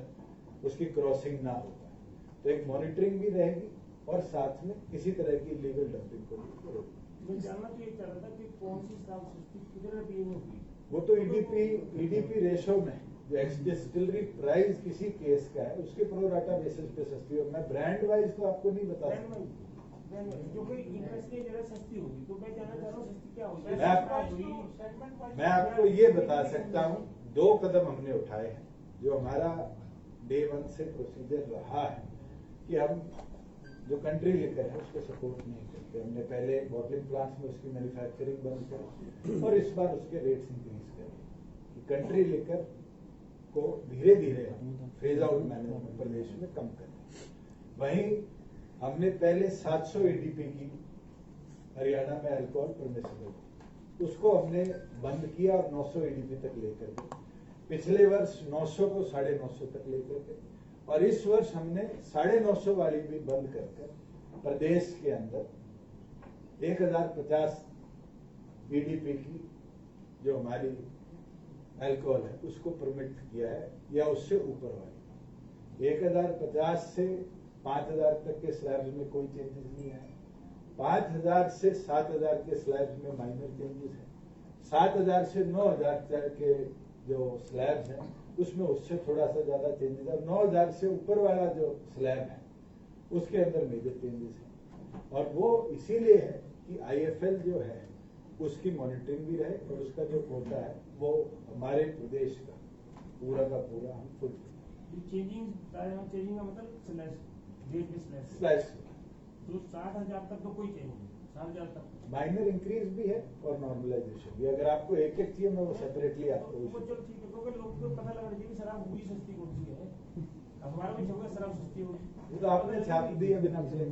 उसकी क्रॉसिंग ना हो पाए, तो एक मॉनिटरिंग भी रहेगी और साथ में किसी तरह की लीगल डंपिंग को भी रोकेंगे। मैं जानना तो ये चाह रहा था कि कौन सी शराब सस्ती कितने रुपये में होगी? वो तो ईडीपी रेशो में जो एक्स डिस्टिलरी प्राइस किसी केस का है उसके प्रोराटा बेसिस पे सस्ती हो। मैं ब्रांड वाइज तो आपको नहीं बता सकता। जो कोई इंटरेस्ट की जगह सस्ती होगी तो मैं जानना चाह रहा हूँ सस्ती क्या होगी। मैं आपको ये बता सकता हूँ 2 कदम हमने उठाए हैं। जो हमारा डे 1 से प्रोसीजर रहा है कि हम जो कंट्री लिकर है उसको सपोर्ट नहीं करते। हमने पहले बॉटलिंग प्लांट्स में उसकी मैन्युफैक्चरिंग बंद करी और इस बार उसके रेट्स इंक्रीज करें कि कंट्री लिकर को धीरे धीरे फेज आउट मैनर में प्रदेश में कम करें। वहीं हमने पहले 700 एडीपी की हरियाणा में अल्कोहल परमिसिबल उसको हमने बंद किया और 900 एडीपी तक लेकर गए। पिछले वर्ष 900 को 950 तक लेकर गए और इस वर्ष हमने 950 वाली भी बंद कर प्रदेश के अंदर 1050 एडीपी की जो हमारी अल्कोहल है उसको परमिट किया है या उससे ऊपर वाली। 1050 से 5000 तक के स्लैब्स में कोई चेंजेस नहीं है। 5000 से 7000 के स्लैब्स में माइनर चेंजेस है। 7000 से 9000 तक के जो स्लैब्स हैं उसमें उससे थोड़ा सा ज्यादा चेंजेस है। 9000 से ऊपर वाला जो स्लैब है उसके अंदर मेजर चेंजेस है और वो इसीलिए है कि आईएफएल जो है उसकी मॉनिटरिंग भी रहे और उसका जो कोटा है वो हमारे प्रदेश का पूरा हम खुद चेंजिंग का मतलब स्लैश तो 60,000 तक तो कोई चेंज नहीं। 60,000 तक माइनर इंक्रीज भी है और नॉर्मलाइजेशन भी। अगर आपको एक एक चाहिए मैं वो सेपरेटली आपको तो चलो ठीक है क्योंकि लोगों को पता लगा कि शराब हुई सस्ती कौन सी है। अखबार में छपा शराब सस्ती होगी वो तो आपने छाप दी है बिना पढ़े।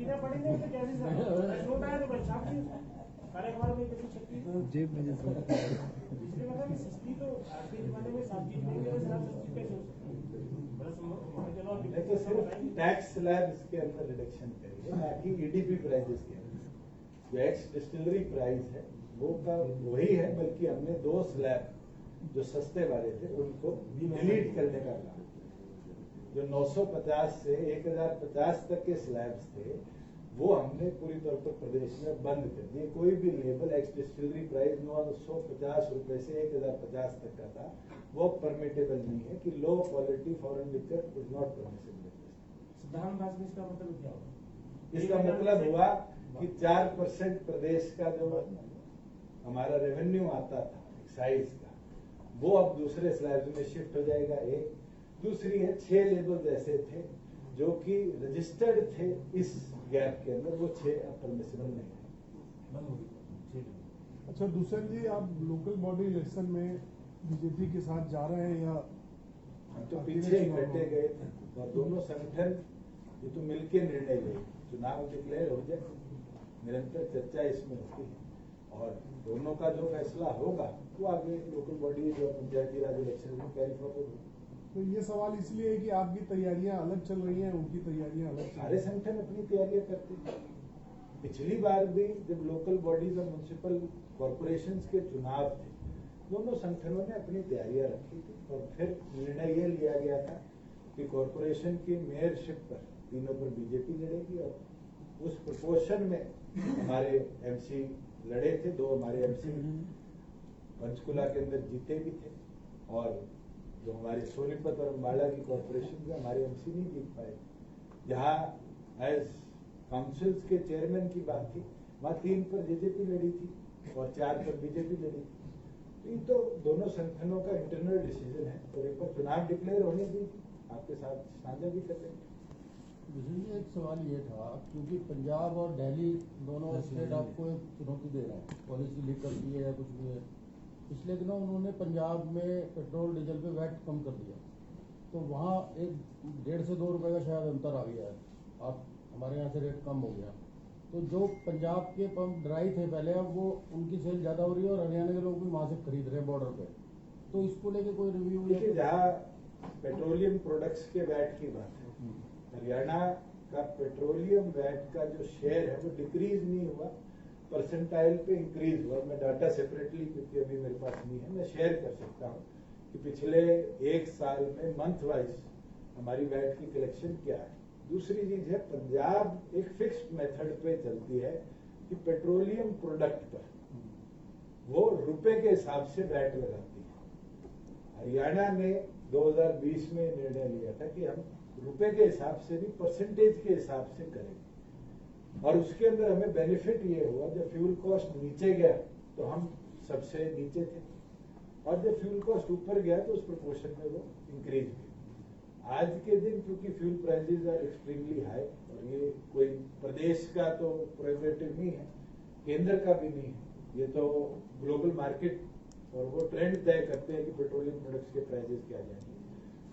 बिना पढ़े नहीं तो कैसे शराब नोट आया तो बस छाप दी सारे अखबार में कैसे छपी जेब में इसलिए मतलब सस्ती तो आज के जमाने में सब्जी नहीं है शराब सस्ती कैसे हो सकती है। मैं तो सिर्फ टैक्स स्लैब के अंदर रिडक्शन करिए ना कि ईडीपी प्राइसेस के अंदर। जो एक्स डिस्टिलरी प्राइस है वो का वही है बल्कि हमने 2 स्लैब जो सस्ते वाले थे उनको डिलीट करने का काम। जो 950 से 1050 तक के स्लैब्स थे वो हमने पूरी तौर पर प्रदेश में बंद कर दिए। कोई भी लेबल एक्स डिस्टिलरी प्राइस 950 रुपए से 1050 तक का था वो परमिटेबल नहीं है कि low quality foreign liquor is not permissible. सिद्धांत भाषा में इसका मतलब क्या होगा। इसका मतलब हुआ कि 4% प्रदेश का जो हमारा रेवेन्यू आता था एक्साइज का वो अब दूसरे स्लैब्स में शिफ्ट हो जाएगा। एक दूसरी है 6 लेबल्स ऐसे थे जो कि रजिस्टर्ड थे इस गैप के अंदर, वो 6 अब परमिसिबल नहीं है। अच्छा दुष्यंत जी, आप लोकल बॉडी इलेक्शन में बीजेपी के साथ जा रहे हैं या तो पीछे इकट्ठे गए थे और दोनों संगठन ये तो मिलकर निर्णय ले चुनाव डिक्लेयर हो जाए। निरंतर चर्चा इसमें होती है और दोनों का जो फैसला होगा वो आगे लोकल बॉडी जो पंचायती राज इलेक्शन में कैरी फॉरवर्ड होगा। तो ये सवाल इसलिए है कि आपकी तैयारियां अलग चल रही हैं, उनकी तैयारियां अलग चल सारे रही हैं। संगठन अपनी तैयारियां करते हैं। पिछली बार भी जब लोकल बॉडीज और म्युनिसिपल कॉर्पोरेशंस के चुनाव थे दोनों संगठनों ने अपनी तैयारियां रखी थी और फिर निर्णय ये लिया गया था कि कॉर्पोरेशन की मेयरशिप पर तीनों पर बीजेपी लड़ेगी और उस प्रपोर्शन में हमारे एमसी लड़े थे। 2 हमारे एमसी पंचकुला के अंदर जीते भी थे और जो हमारे सोनीपत और अम्बाला की कॉर्पोरेशन में हमारे एमसी नहीं जीत पाए। जहां एज काउंसिल्स के चेयरमैन की बात थी वहां 3 पर जेजेपी लड़ी थी और 4 पर बीजेपी लड़ी थी। ये तो दोनों संगठनों का इंटरनल डिसीजन है और एक बार चुनाव डिक्लेयर होने दीजिए, आपके साथ साझा भी कर लेंगे। एक सवाल ये था क्योंकि पंजाब और दिल्ली दोनों स्टेट आपको एक चुनौती दे रहे हैं, पॉलिसी लीक की है या कुछ भी है। पिछले दिनों उन्होंने पंजाब में पेट्रोल डीजल पे वैट कम कर दिया तो वहाँ एक 1.5 से 2 रुपए का शायद अंतर आ गया है। आप हमारे यहाँ से रेट कम हो गया तो जो पंजाब के पंप ड्राई थे पहले अब वो उनकी सेल ज्यादा हो रही है और हरियाणा के लोग भी वहाँ से खरीद रहे हैं बॉर्डर पे। तो इसको लेके कोई रिव्यू देखिए जहाँ पेट्रोलियम प्रोडक्ट्स के वैट की बात है, हरियाणा का पेट्रोलियम वैट का जो शेयर है वो डिक्रीज नहीं हुआ, परसेंटाइल पे इंक्रीज हुआ। मैं डाटा सेपरेटली क्योंकि अभी मेरे पास नहीं है मैं शेयर कर सकता हूँ कि पिछले 1 साल में मंथ वाइज हमारी वैट की कलेक्शन क्या है। दूसरी चीज है पंजाब एक फिक्स्ड मेथड पे चलती है कि पेट्रोलियम प्रोडक्ट पर वो रुपए के हिसाब से वैट लगाती है। हरियाणा ने 2020 में निर्णय लिया था कि हम रुपए के हिसाब से नहीं परसेंटेज के हिसाब से करेंगे, और उसके अंदर हमें बेनिफिट ये हुआ जब फ्यूल कॉस्ट नीचे गया तो हम सबसे नीचे थे, और जब फ्यूल कॉस्ट ऊपर गया तो उस प्रोपोर्शन में वो इंक्रीज हुई। आज के दिन क्योंकि fuel prices are extremely high, और ये कोई प्रदेश का तो प्रोहिबिटिव नहीं है, केंद्र का भी नहीं है, ये तो ग्लोबल मार्केट और वो ट्रेंड तय करते हैं कि पेट्रोलियम प्रोडक्ट्स के प्राइसेस क्या जाएंगे।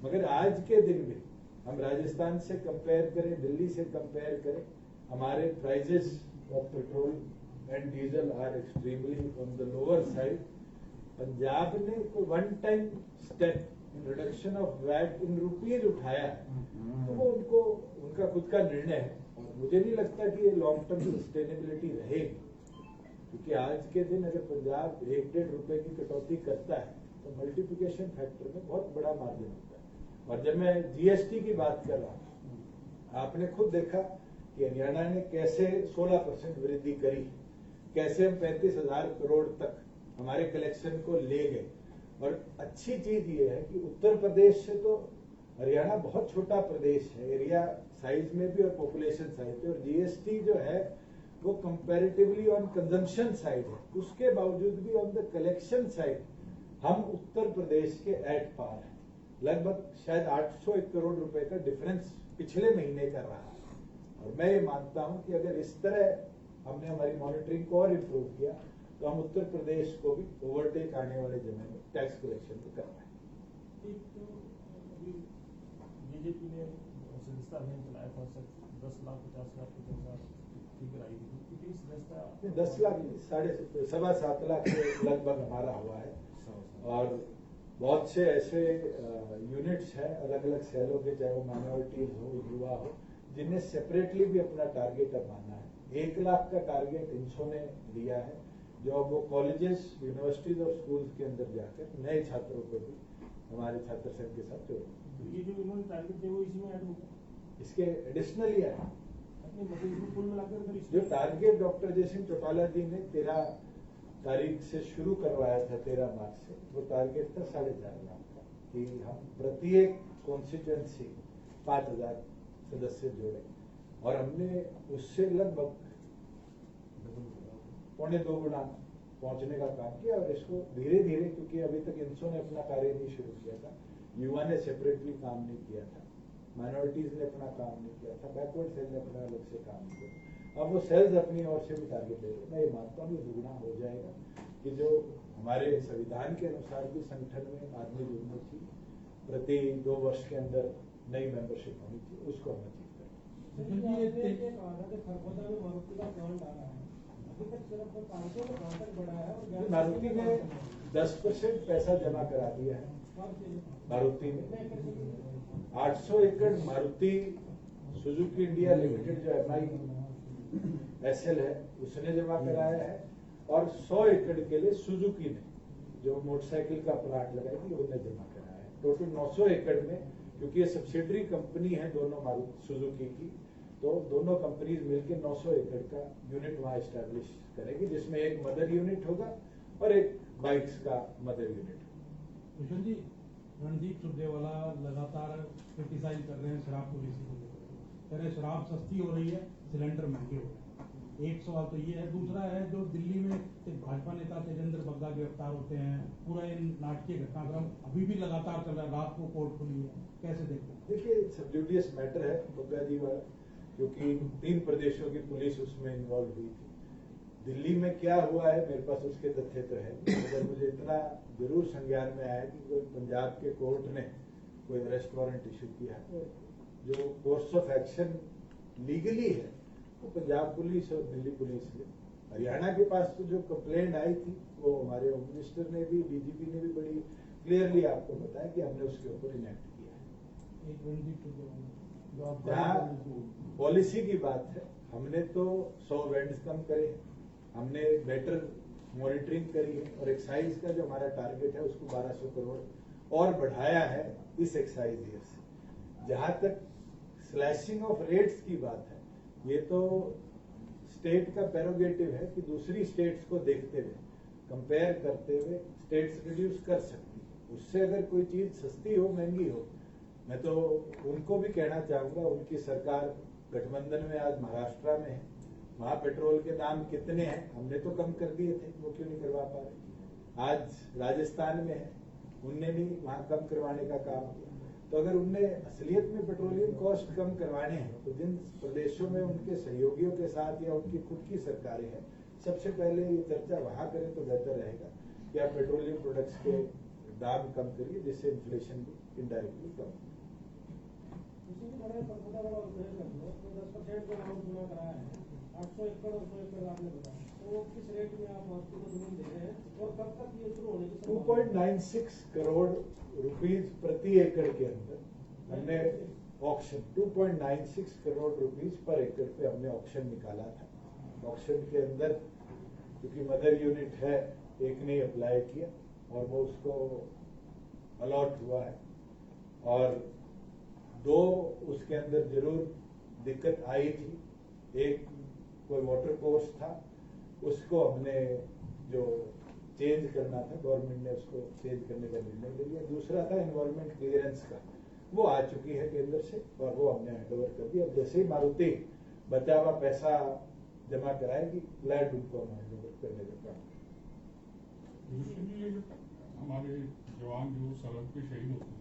मगर आज के दिन में हम राजस्थान से कंपेयर करें, दिल्ली से कंपेयर करें, हमारे prices of petrol and diesel are extremely on the lower side. Punjab ने कोई one time step in reduction of VAT in rupees उठाया है, तो वो उनको उनका खुद का निर्णय है, और मुझे नहीं लगता कि ये लॉन्ग टर्म सस्टेनेबिलिटी रहेगी, क्योंकि आज के दिन अगर पंजाब 1-1.5 रुपए की कटौती करता है तो मल्टीप्लिकेशन फैक्टर में बहुत बड़ा मार्जिन होता है। और जब मैं जीएसटी की बात कर रहा हूँ, आपने खुद देखा कि हरियाणा ने कैसे 16% वृद्धि करी, कैसे हम 35,000 करोड़ तक हमारे कलेक्शन को ले गए। और अच्छी चीज ये है कि उत्तर प्रदेश से तो हरियाणा बहुत छोटा प्रदेश है, एरिया साइज में भी और पॉपुलेशन साइज में, और जीएसटी जो है वो कंपैरेटिवली ऑन कंजम्पशन साइड है, उसके बावजूद भी ऑन द कलेक्शन साइड हम उत्तर प्रदेश के एट पार हैं। लगभग शायद 801 करोड़ रुपए का डिफरेंस पिछले महीने का रहा है, और मैं ये मानता हूं कि अगर इस तरह हमने हमारी मॉनिटरिंग को और इम्प्रूव किया तो हम उत्तर प्रदेश को भी ओवरटेक आने वाले समय में टैक्स कलेक्शन में कर पाएंगे। बीजेपी ने सदस्यता अभियान चलाया था, 10 लाख 50 लाख की जगह फिगर आई थी, कितनी सदस्यता? 10 लाख 7.5 लाख के लगभग हमारा हुआ है, और बहुत से ऐसे यूनिट्स हैं अलग अलग सेलों के, चाहे वो माइनॉरिटीज हो, युवा हो, जिन्हें सेपरेटली भी अपना टारगेट अब मानना है। 1 लाख का टारगेट इनसो ने दिया है, जो अब वो कॉलेजेस, यूनिवर्सिटीज और स्कूल्स के अंदर जाकर नए छात्रों को भी हमारे छात्र संघ के साथ जोड़ेंगे। ये जो इन्होंने टारगेट दिया वो इसी में ऐड होगा, इसके एडिशनली है मतलब इसको कुल मिलाकर अगर जो टारगेट डॉक्टर जयसिंह चौटाला जी ने 13 तारीख से शुरू करवाया था, 13 मार्च से, वो टारगेट था 4.5 लाख का, कि हम प्रत्येक कॉन्स्टिट्यूएंसी 5,000 सदस्य जोड़े, और हमने उससे लगभग 2.25 गुना पहुंचने का काम किया। और इसको धीरे धीरे, क्योंकि अभी तक इंसो ने अपना कार्य नहीं शुरू किया था, युवा ने सेपरेटली काम नहीं किया था, माइनॉरिटीज ने अपना काम नहीं किया था, बैकवर्ड सेल ने अपना अलग से काम नहीं किया, अब वो सेल्स अपनी ओर से भी टारगेट ले रहे। मैं ये मानता हूँ दुगुना हो जाएगा, कि जो हमारे संविधान के अनुसार भी संगठन में आदमी जुड़ना चाहिए, प्रति 2 वर्ष के अंदर नई मेंबरशिप होनी चाहिए, उसको हम अचीव करें। मारुति ने 10% पैसा जमा करा दिया है, मारुति ने 800 एकड़ मारुति सुजुकी इंडिया लिमिटेड जो MISL है उसने जमा कराया है, और 100 एकड़ के लिए सुजुकी ने, जो मोटरसाइकिल का प्लांट लगाएगी, उन्हें जमा कराया है। टोटल 900 एकड़ में, क्योंकि ये सब्सिडरी कंपनी है दोनों मारुति सुजुकी की, तो दोनों कंपनीज मिलकर 900 एकड़ का यूनिट वहां एस्टैब्लिश करेगी, जिसमें एक मदर यूनिट होगा और एक बाइक्स का मदर यूनिट। भूषण जी, रणदीप सुरजेवाला लगातार क्रिटिसाइज कर रहे हैं शराब पॉलिसी को लेकर, कह रहे शराब सस्ती हो रही है, सिलेंडर महंगे हो रहे हैं। एक सवाल तो ये है, दूसरा है जो दिल्ली में एक भाजपा नेता तेजेंद्र बग्गा गिरफ्तार होते हैं, पूरा इन नाटकीय घटनाक्रम अभी भी लगातार चल रहा है, रात को कोर्ट खुली है, कैसे देखते हैं? देखिए, सबजुडियस मैटर है बग्गा जी वाला, क्योंकि 3 प्रदेशों की पुलिस उसमें इन्वॉल्व हुई थी। दिल्ली में क्या हुआ है मेरे पास उसके तथ्य तो है, मगर मुझे इतना जरूर संज्ञान में आया कि कोई पंजाब के कोर्ट ने कोई अरेस्ट वारंट इशू किया, जो कोर्स ऑफ एक्शन लीगली है वो पंजाब पुलिस और दिल्ली पुलिस ने। हरियाणा के पास तो जो कंप्लेंट आई थी वो हमारे होम मिनिस्टर ने भी, डीजीपी ने भी बड़ी क्लियरली आपको बताया कि हमने उसके ऊपर इनेक्ट किया है। जहाँ पॉलिसी की बात है, हमने तो 100 वेंड्स कम करे, हमने बेटर मॉनिटरिंग करी है, और एक्साइज का जो हमारा टारगेट है उसको 1200 करोड़ और बढ़ाया है इस एक्साइज ईयर से। जहां तक स्लैशिंग ऑफ रेट्स की बात है, ये तो स्टेट का प्रेरोगेटिव है कि दूसरी स्टेट्स को देखते हुए, कंपेयर करते हुए स्टेट्स रिड्यूस कर सकती है। उससे अगर कोई चीज सस्ती हो महंगी हो, मैं तो उनको भी कहना चाहूंगा, उनकी सरकार गठबंधन में आज महाराष्ट्र में है, वहां पेट्रोल के दाम कितने हैं, हमने तो कम कर दिए थे, वो क्यों नहीं करवा पा रहे। आज राजस्थान में है, उनने भी वहां कम करवाने का काम किया। तो अगर उनने असलियत में पेट्रोलियम कॉस्ट कम करवाने हैं तो जिन प्रदेशों में उनके सहयोगियों के साथ या उनकी खुद की सरकारें हैं, सबसे पहले ये चर्चा वहां करें तो बेहतर रहेगा कि आप पेट्रोलियम प्रोडक्ट्स के दाम कम करिए, जिससे इन्फ्लेशन भी इनडायरेक्टली कम हो। उसी की तरह 10% का अमाउंट जमा कराया है, 800 एकड़ और 100 एकड़ आपने बताया, तो किस रेट में आप हॉस्पिटल को जमीन दे रहे हैं और कब तक ये शुरू होने की संभावना है? 2.96 करोड़ रुपीज प्रति एकड़ के अंदर हमने ऑक्शन 2.96 करोड़ रुपीज पर एकड़ पे हमने ऑक्शन निकाला था। ऑक्शन के अंदर क्योंकि मदर यूनिट है, एक ने अप्लाई किया और वो उसको अलॉट हुआ है, और 2 उसके अंदर जरूर दिक्कत आई थी। एक कोई वाटर कोर्स था, उसको हमने जो चेंज करना था, गवर्नमेंट ने उसको चेंज करने का निर्णय ले लिया। दूसरा था एनवायरमेंट क्लियरेंस का, वो आ चुकी है केंद्र से और वो हमने हैंडओवर कर दिया। अब जैसे ही मारुति बचा हुआ पैसा जमा कराएगी, लैंड उनको हम हैंडओवर करने का काम। हमारे जवान जो सरहद पे शहीद होते हैं,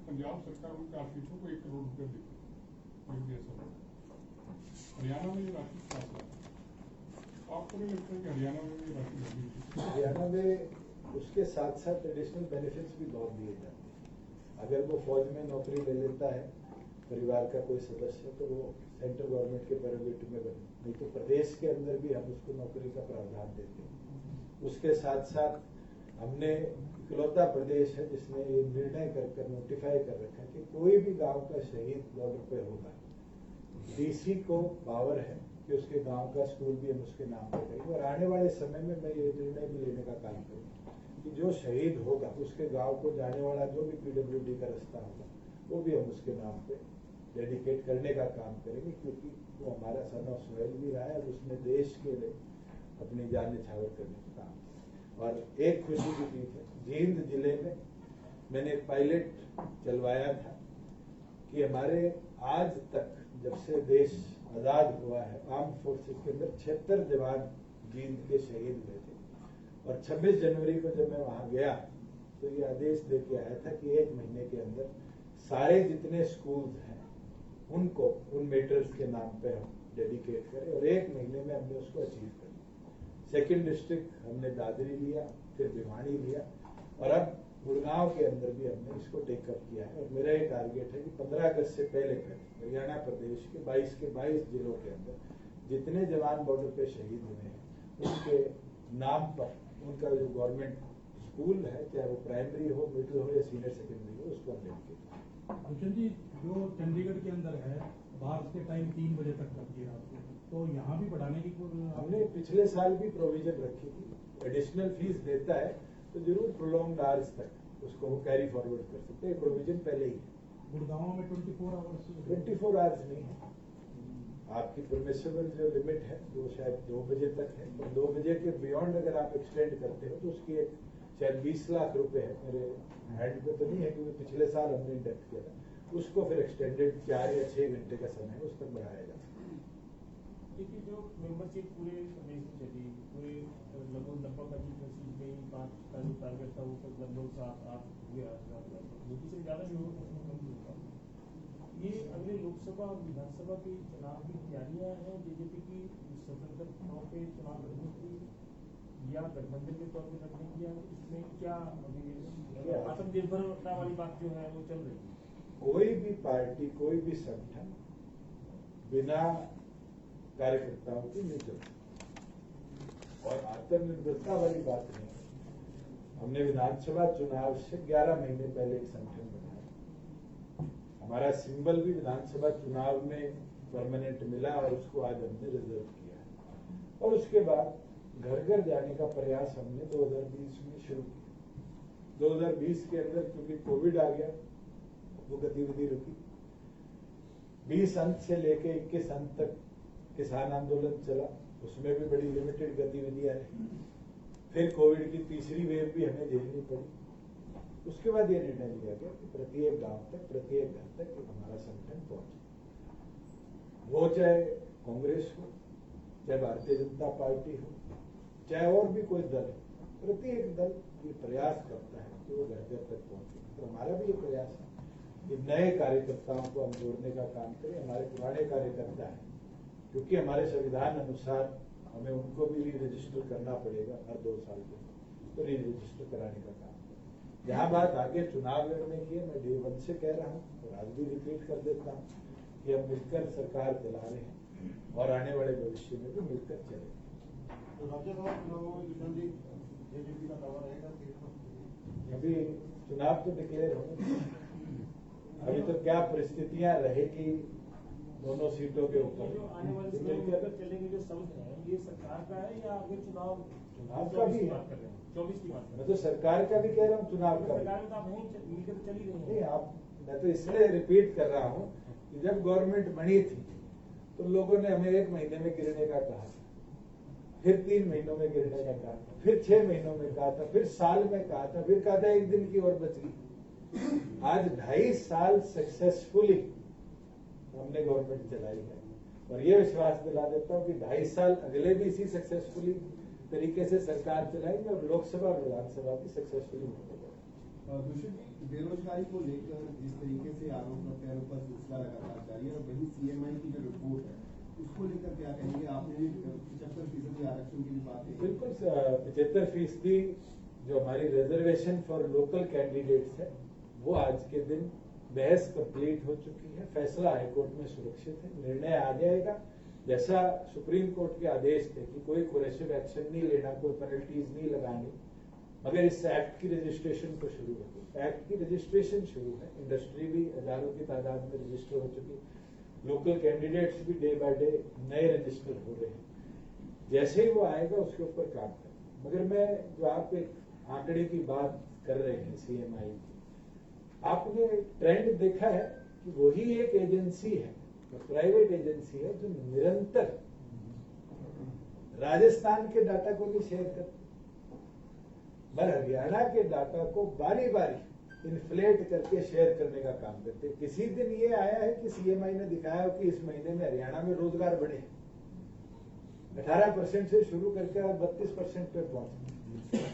पंजाब सरकार उनके आश्रितों को 1 करोड़ रुपये देती है। हरियाणा में ये राशि 7 लाख, आपको नहीं लगता कि हरियाणा में ये राशि लगी? हरियाणा में उसके साथ साथ एडिशनल बेनिफिट्स भी बहुत दिए जाते हैं। अगर वो फौज में नौकरी ले लेता है परिवार का कोई सदस्य, तो वो सेंट्रल गवर्नमेंट के प्रेरोगेटिव में बने, नहीं तो प्रदेश के अंदर भी हम उसको नौकरी का प्रावधान देते हैं। उसके साथ साथ हमने इकलौता प्रदेश है जिसने ये निर्णय कर नोटिफाई कर रखा है कि कोई भी गांव का शहीद बॉर्डर पे होगा, डीसी को पावर है कि उसके गांव का स्कूल भी हम उसके नाम पे करेंगे। और आने वाले समय में मैं ये निर्णय भी लेने का काम करूंगा कि जो शहीद होगा उसके गांव को जाने वाला जो भी पीडब्ल्यूडी का रास्ता होगा, वो भी हम उसके नाम पे डेडिकेट करने का काम करेंगे, क्योंकि वो हमारा सन ऑफ सोइल भी रहा है और उसने देश के लिए अपनी जान न्यौछावर करने का काम किया। और एक खुशी की चीज है, जींद जिले में मैंने एक पायलट चलवाया था कि हमारे आज तक जब से देश आजाद हुआ है, आर्म फोर्सेस के अंदर 76 जवान जींद के शहीद हुए थे। और 26 जनवरी को जब मैं वहां गया तो ये आदेश देके आया था कि 1 महीने के अंदर सारे जितने स्कूल्स हैं उनको उन मेटर्स के नाम पे हम डेडिकेट करें, और 1 महीने में हमने उसको अचीव कर लिया। सेकेंड डिस्ट्रिक्ट हमने दादरी लिया, फिर भिवानी लिया, और अब गुड़गांव के अंदर भी हमने इसको टेकअप किया है। और मेरा ये टारगेट है कि 15 अगस्त से पहले हरियाणा प्रदेश के 22 जिलों के अंदर जितने जवान बॉर्डर पे शहीद हुए हैं उनके नाम पर उनका जो गवर्नमेंट स्कूल है, चाहे वो प्राइमरी हो, मिडिल हो या सीनियर सेकेंडरी हो, उसको हम डेडिकेट करें। भूषण जी, जो चंडीगढ़ के अंदर है बाहर के टाइम 3 बजे तक करती है रात को, तो यहाँ भी बढ़ाने की हमने पिछले साल भी प्रोविजन रखी थी, एडिशनल फीस देता है तो जरूर प्रोलॉन्ग्ड आवर्स तक उसको वो कैरी फॉरवर्ड कर सकते हैं। प्रोविजन पहले ही है। गुड़गांव में 24 आवर्स 24 आवर्स नहीं है, आपकी परमिसेबल जो लिमिट है वो शायद 2 बजे तक है, और 2 बजे के बियॉन्ड अगर आप एक्सटेंड करते हो तो उसकी एक शायद 20 लाख रुपए है, मेरे हैंड पे तो नहीं है क्योंकि पिछले साल हमने इंडेक्ट किया था, उसको फिर एक्सटेंडेड 4 या 6 घंटे का समय है, उस तक बढ़ाया जा सकता है। देखिए, जो मेंबरशिप पूरे देश में चली, पूरे लगभग 25 में 5 का जो टारगेट था वो लगभग 7-8 हुए, मोदी से ज्यादा भी होगा। ये अगले लोकसभा और विधानसभा के चुनाव की तैयारियां हैं बीजेपी की स्वतंत्र चुनाव पे चुनाव लड़ने की या गठबंधन के तौर पर लड़ने की, या इसमें क्या अभी आत्मनिर्भरता वाली बात जो है वो चल रही है? कोई भी पार्टी, कोई भी संगठन बिना कार्यकर्ताओं की नहीं चलती, और आत्मनिर्भरता वाली बात नहीं। हमने विधानसभा चुनाव से 11 महीने पहले एक संगठन बनाया, हमारा सिंबल भी विधानसभा चुनाव में परमानेंट मिला और उसको आज हमने रिजर्व किया है। और उसके बाद घर घर जाने का प्रयास हमने 2020 में शुरू किया। 2020 के अंदर क्योंकि कोविड आ गया, वो गतिविधि रुकी। 20 अंत से लेके 21 अंत तक किसान आंदोलन चला, उसमें भी बड़ी लिमिटेड गतिविधियां रही। फिर कोविड की तीसरी वेव भी हमें झेलनी पड़ी, उसके बाद ये निर्णय लिया गया कि प्रत्येक गांव तक, प्रत्येक घर तक हमारा संगठन पहुंचे। वो चाहे कांग्रेस हो, चाहे भारतीय जनता पार्टी हो, चाहे और भी कोई दल हो, प्रत्येक दल ये प्रयास करता है कि वो घर घर तक पहुंचे। तो हमारा भी ये प्रयास है कि नए कार्यकर्ताओं को हम जोड़ने का काम करें। हमारे पुराने कार्यकर्ता हैं, क्योंकि हमारे संविधान अनुसार हमें उनको भी रजिस्टर करना पड़ेगा हर 2 साल में, तो रजिस्टर कराने का काम करें। जहाँ बात आगे चुनाव लड़ने की है, मैं डे 1 से कह रहा हूँ और आज भी रिपीट कर देता हूँ कि हम मिलकर सरकार चला रहे हैं और आने वाले भविष्य में भी मिलकर चलेंगे। राज्यसभा चुनावों में किशन जी जेजेपी का दावा रहेगा कि अभी चुनाव तो डिक्लेयर होंगे, अभी तो क्या परिस्थितियां रहेगी दोनों सीटों के ऊपर। जो आने वाले समय में मिलकर चलेंगे जो शब्द है, ये सरकार का है या आगे चुनाव का भी है। बात कर रहे हैं, 24 की बात कर रहे मैं तो सरकार का भी कह रहा हूँ, चुनाव हैं। का भी। सरकार में तो आप नहीं मिलकर चल ही रहे नहीं, हैं। आप, मैं तो इसलिए रिपीट कर रहा हूँ कि जब गवर्नमेंट बनी थी तो लोगों ने हमें 1 महीने में गिरने का कहा था, फिर 3 महीनों में गिरने का कहा था, फिर 6 महीनों में कहा था, फिर साल में कहा था, फिर कहा था 1 दिन की और बच गई। आज 2.5 साल सक्सेसफुली हमने गवर्नमेंट चलाई है और ये विश्वास दिला देता हूँ कि 2.5 साल अगले भी इसी सक्सेसफुली तरीके से सरकार चलाएंगे और लोकसभा और विधानसभा भी सक्सेसफुली होगा। दूसरी बेरोजगारी को लेकर जिस तरीके से आरोप प्रत्यारोप का सिलसिला लगातार जारी है और वही सीएमआई की जो रिपोर्ट है उसको लेकर क्या कहेंगे? आपने भी 75% आरक्षण की भी बात की। बिल्कुल 75% जो हमारी रिजर्वेशन फॉर लोकल कैंडिडेट्स है वो आज के दिन बहस कंप्लीट हो चुकी है। फैसला हाईकोर्ट में सुरक्षित है, निर्णय आ जाएगा। जैसा सुप्रीम कोर्ट के आदेश थे कि कोई कोरेसिव एक्शन नहीं लेना, कोई पेनल्टीज नहीं लगानी, मगर इस एक्ट की रजिस्ट्रेशन तो शुरू हो गई। एक्ट की रजिस्ट्रेशन शुरू है, इंडस्ट्री भी हजारों की तादाद में रजिस्टर हो चुकी, लोकल कैंडिडेट्स भी डे बाय डे नए रजिस्टर हो रहे हैं। जैसे ही वो आएगा उसके ऊपर काम करें। मगर मैं जो आप एक आंकड़े की बात कर रहे हैं सीएमआई की, आपने ट्रेंड देखा है कि वही एक एजेंसी है, प्राइवेट एजेंसी है जो निरंतर राजस्थान के डाटा को भी शेयर करती, पर हरियाणा के डाटा को बारी बारी इन्फ्लेट करके शेयर करने का काम करते। किसी दिन ये आया है कि सीएमआई ने दिखाया कि इस महीने में हरियाणा में रोजगार बढ़े 18% से शुरू करके 32% पे पहुंचे।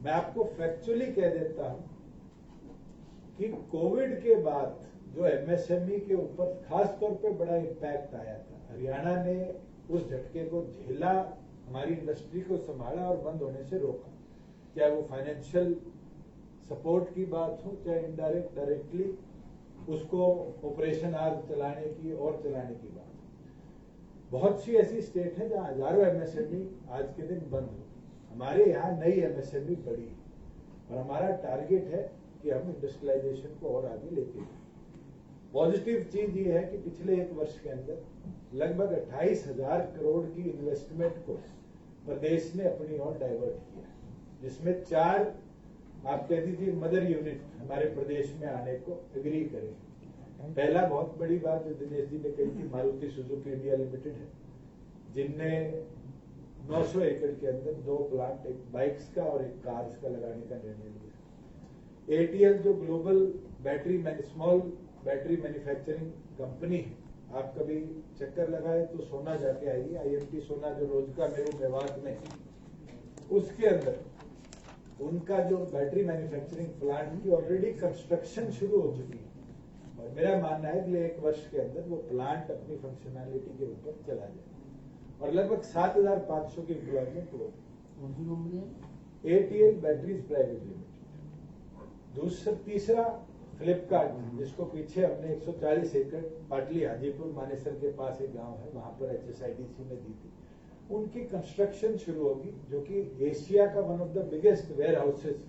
मैं आपको फैक्चुअली कह देता हूं कि कोविड के बाद जो एमएसएमई के ऊपर खास तौर पे बड़ा इम्पैक्ट आया था, हरियाणा ने उस झटके को झेला, हमारी इंडस्ट्री को संभाला और बंद होने से रोका। चाहे वो फाइनेंशियल सपोर्ट की बात हो, चाहे इनडायरेक्ट डायरेक्टली उसको ऑपरेशन आज चलाने की और चलाने की बात हो। बहुत सी ऐसी स्टेट है जहां हजारों एमएसएमई आज के दिन बंद हो। हमारे यहाँ नई एमएसएमई बढ़ी और हमारा टारगेट है कि हम इंडस्ट्रियलाइजेशन को और आगे लेके जाएं। पॉजिटिव चीज ये है कि पिछले 1 वर्ष के अंदर लगभग 28,000 करोड़ की इन्वेस्टमेंट को प्रदेश ने अपनी ओर डाइवर्ट किया, जिसमें 4 आप कह दीजिए मदर यूनिट हमारे प्रदेश में आने को एग्री करें। पहला बहुत बड़ी बात जो दिनेश जी ने कही थी, मारुति सुजुकी इंडिया लिमिटेड है, जिनने 900 एकड़ के अंदर 2 प्लांट, एक बाइक्स का और एक कार्स का लगाने का निर्णय लिया। एटीएल जो global small battery manufacturing company है, आप कभी चक्कर लगाए तो सोना जाके आइए, आईएमटी सोना जो रोजका मेरू मेवात में, उसके अंदर उनका जो बैटरी मैन्युफैक्चरिंग प्लांट की ऑलरेडी कंस्ट्रक्शन शुरू हो चुकी है और मेरा मानना है अगले 1 वर्ष के अंदर वो प्लांट अपनी फंक्शनैलिटी के ऊपर चला जाए और लगभग 7,500 की एम्प्लॉयमेंट हो। कौन सी कंपनी है? ATL batteries private limited. तीसरा फ्लिपकार्ट, जिसको पीछे हमने 140 एकड़ पाटली हाजीपुर मानेसर के पास एक गांव है, वहां पर HSIDC में दी थी। उनकी कंस्ट्रक्शन शुरू होगी, जो कि एशिया का one of the biggest warehouses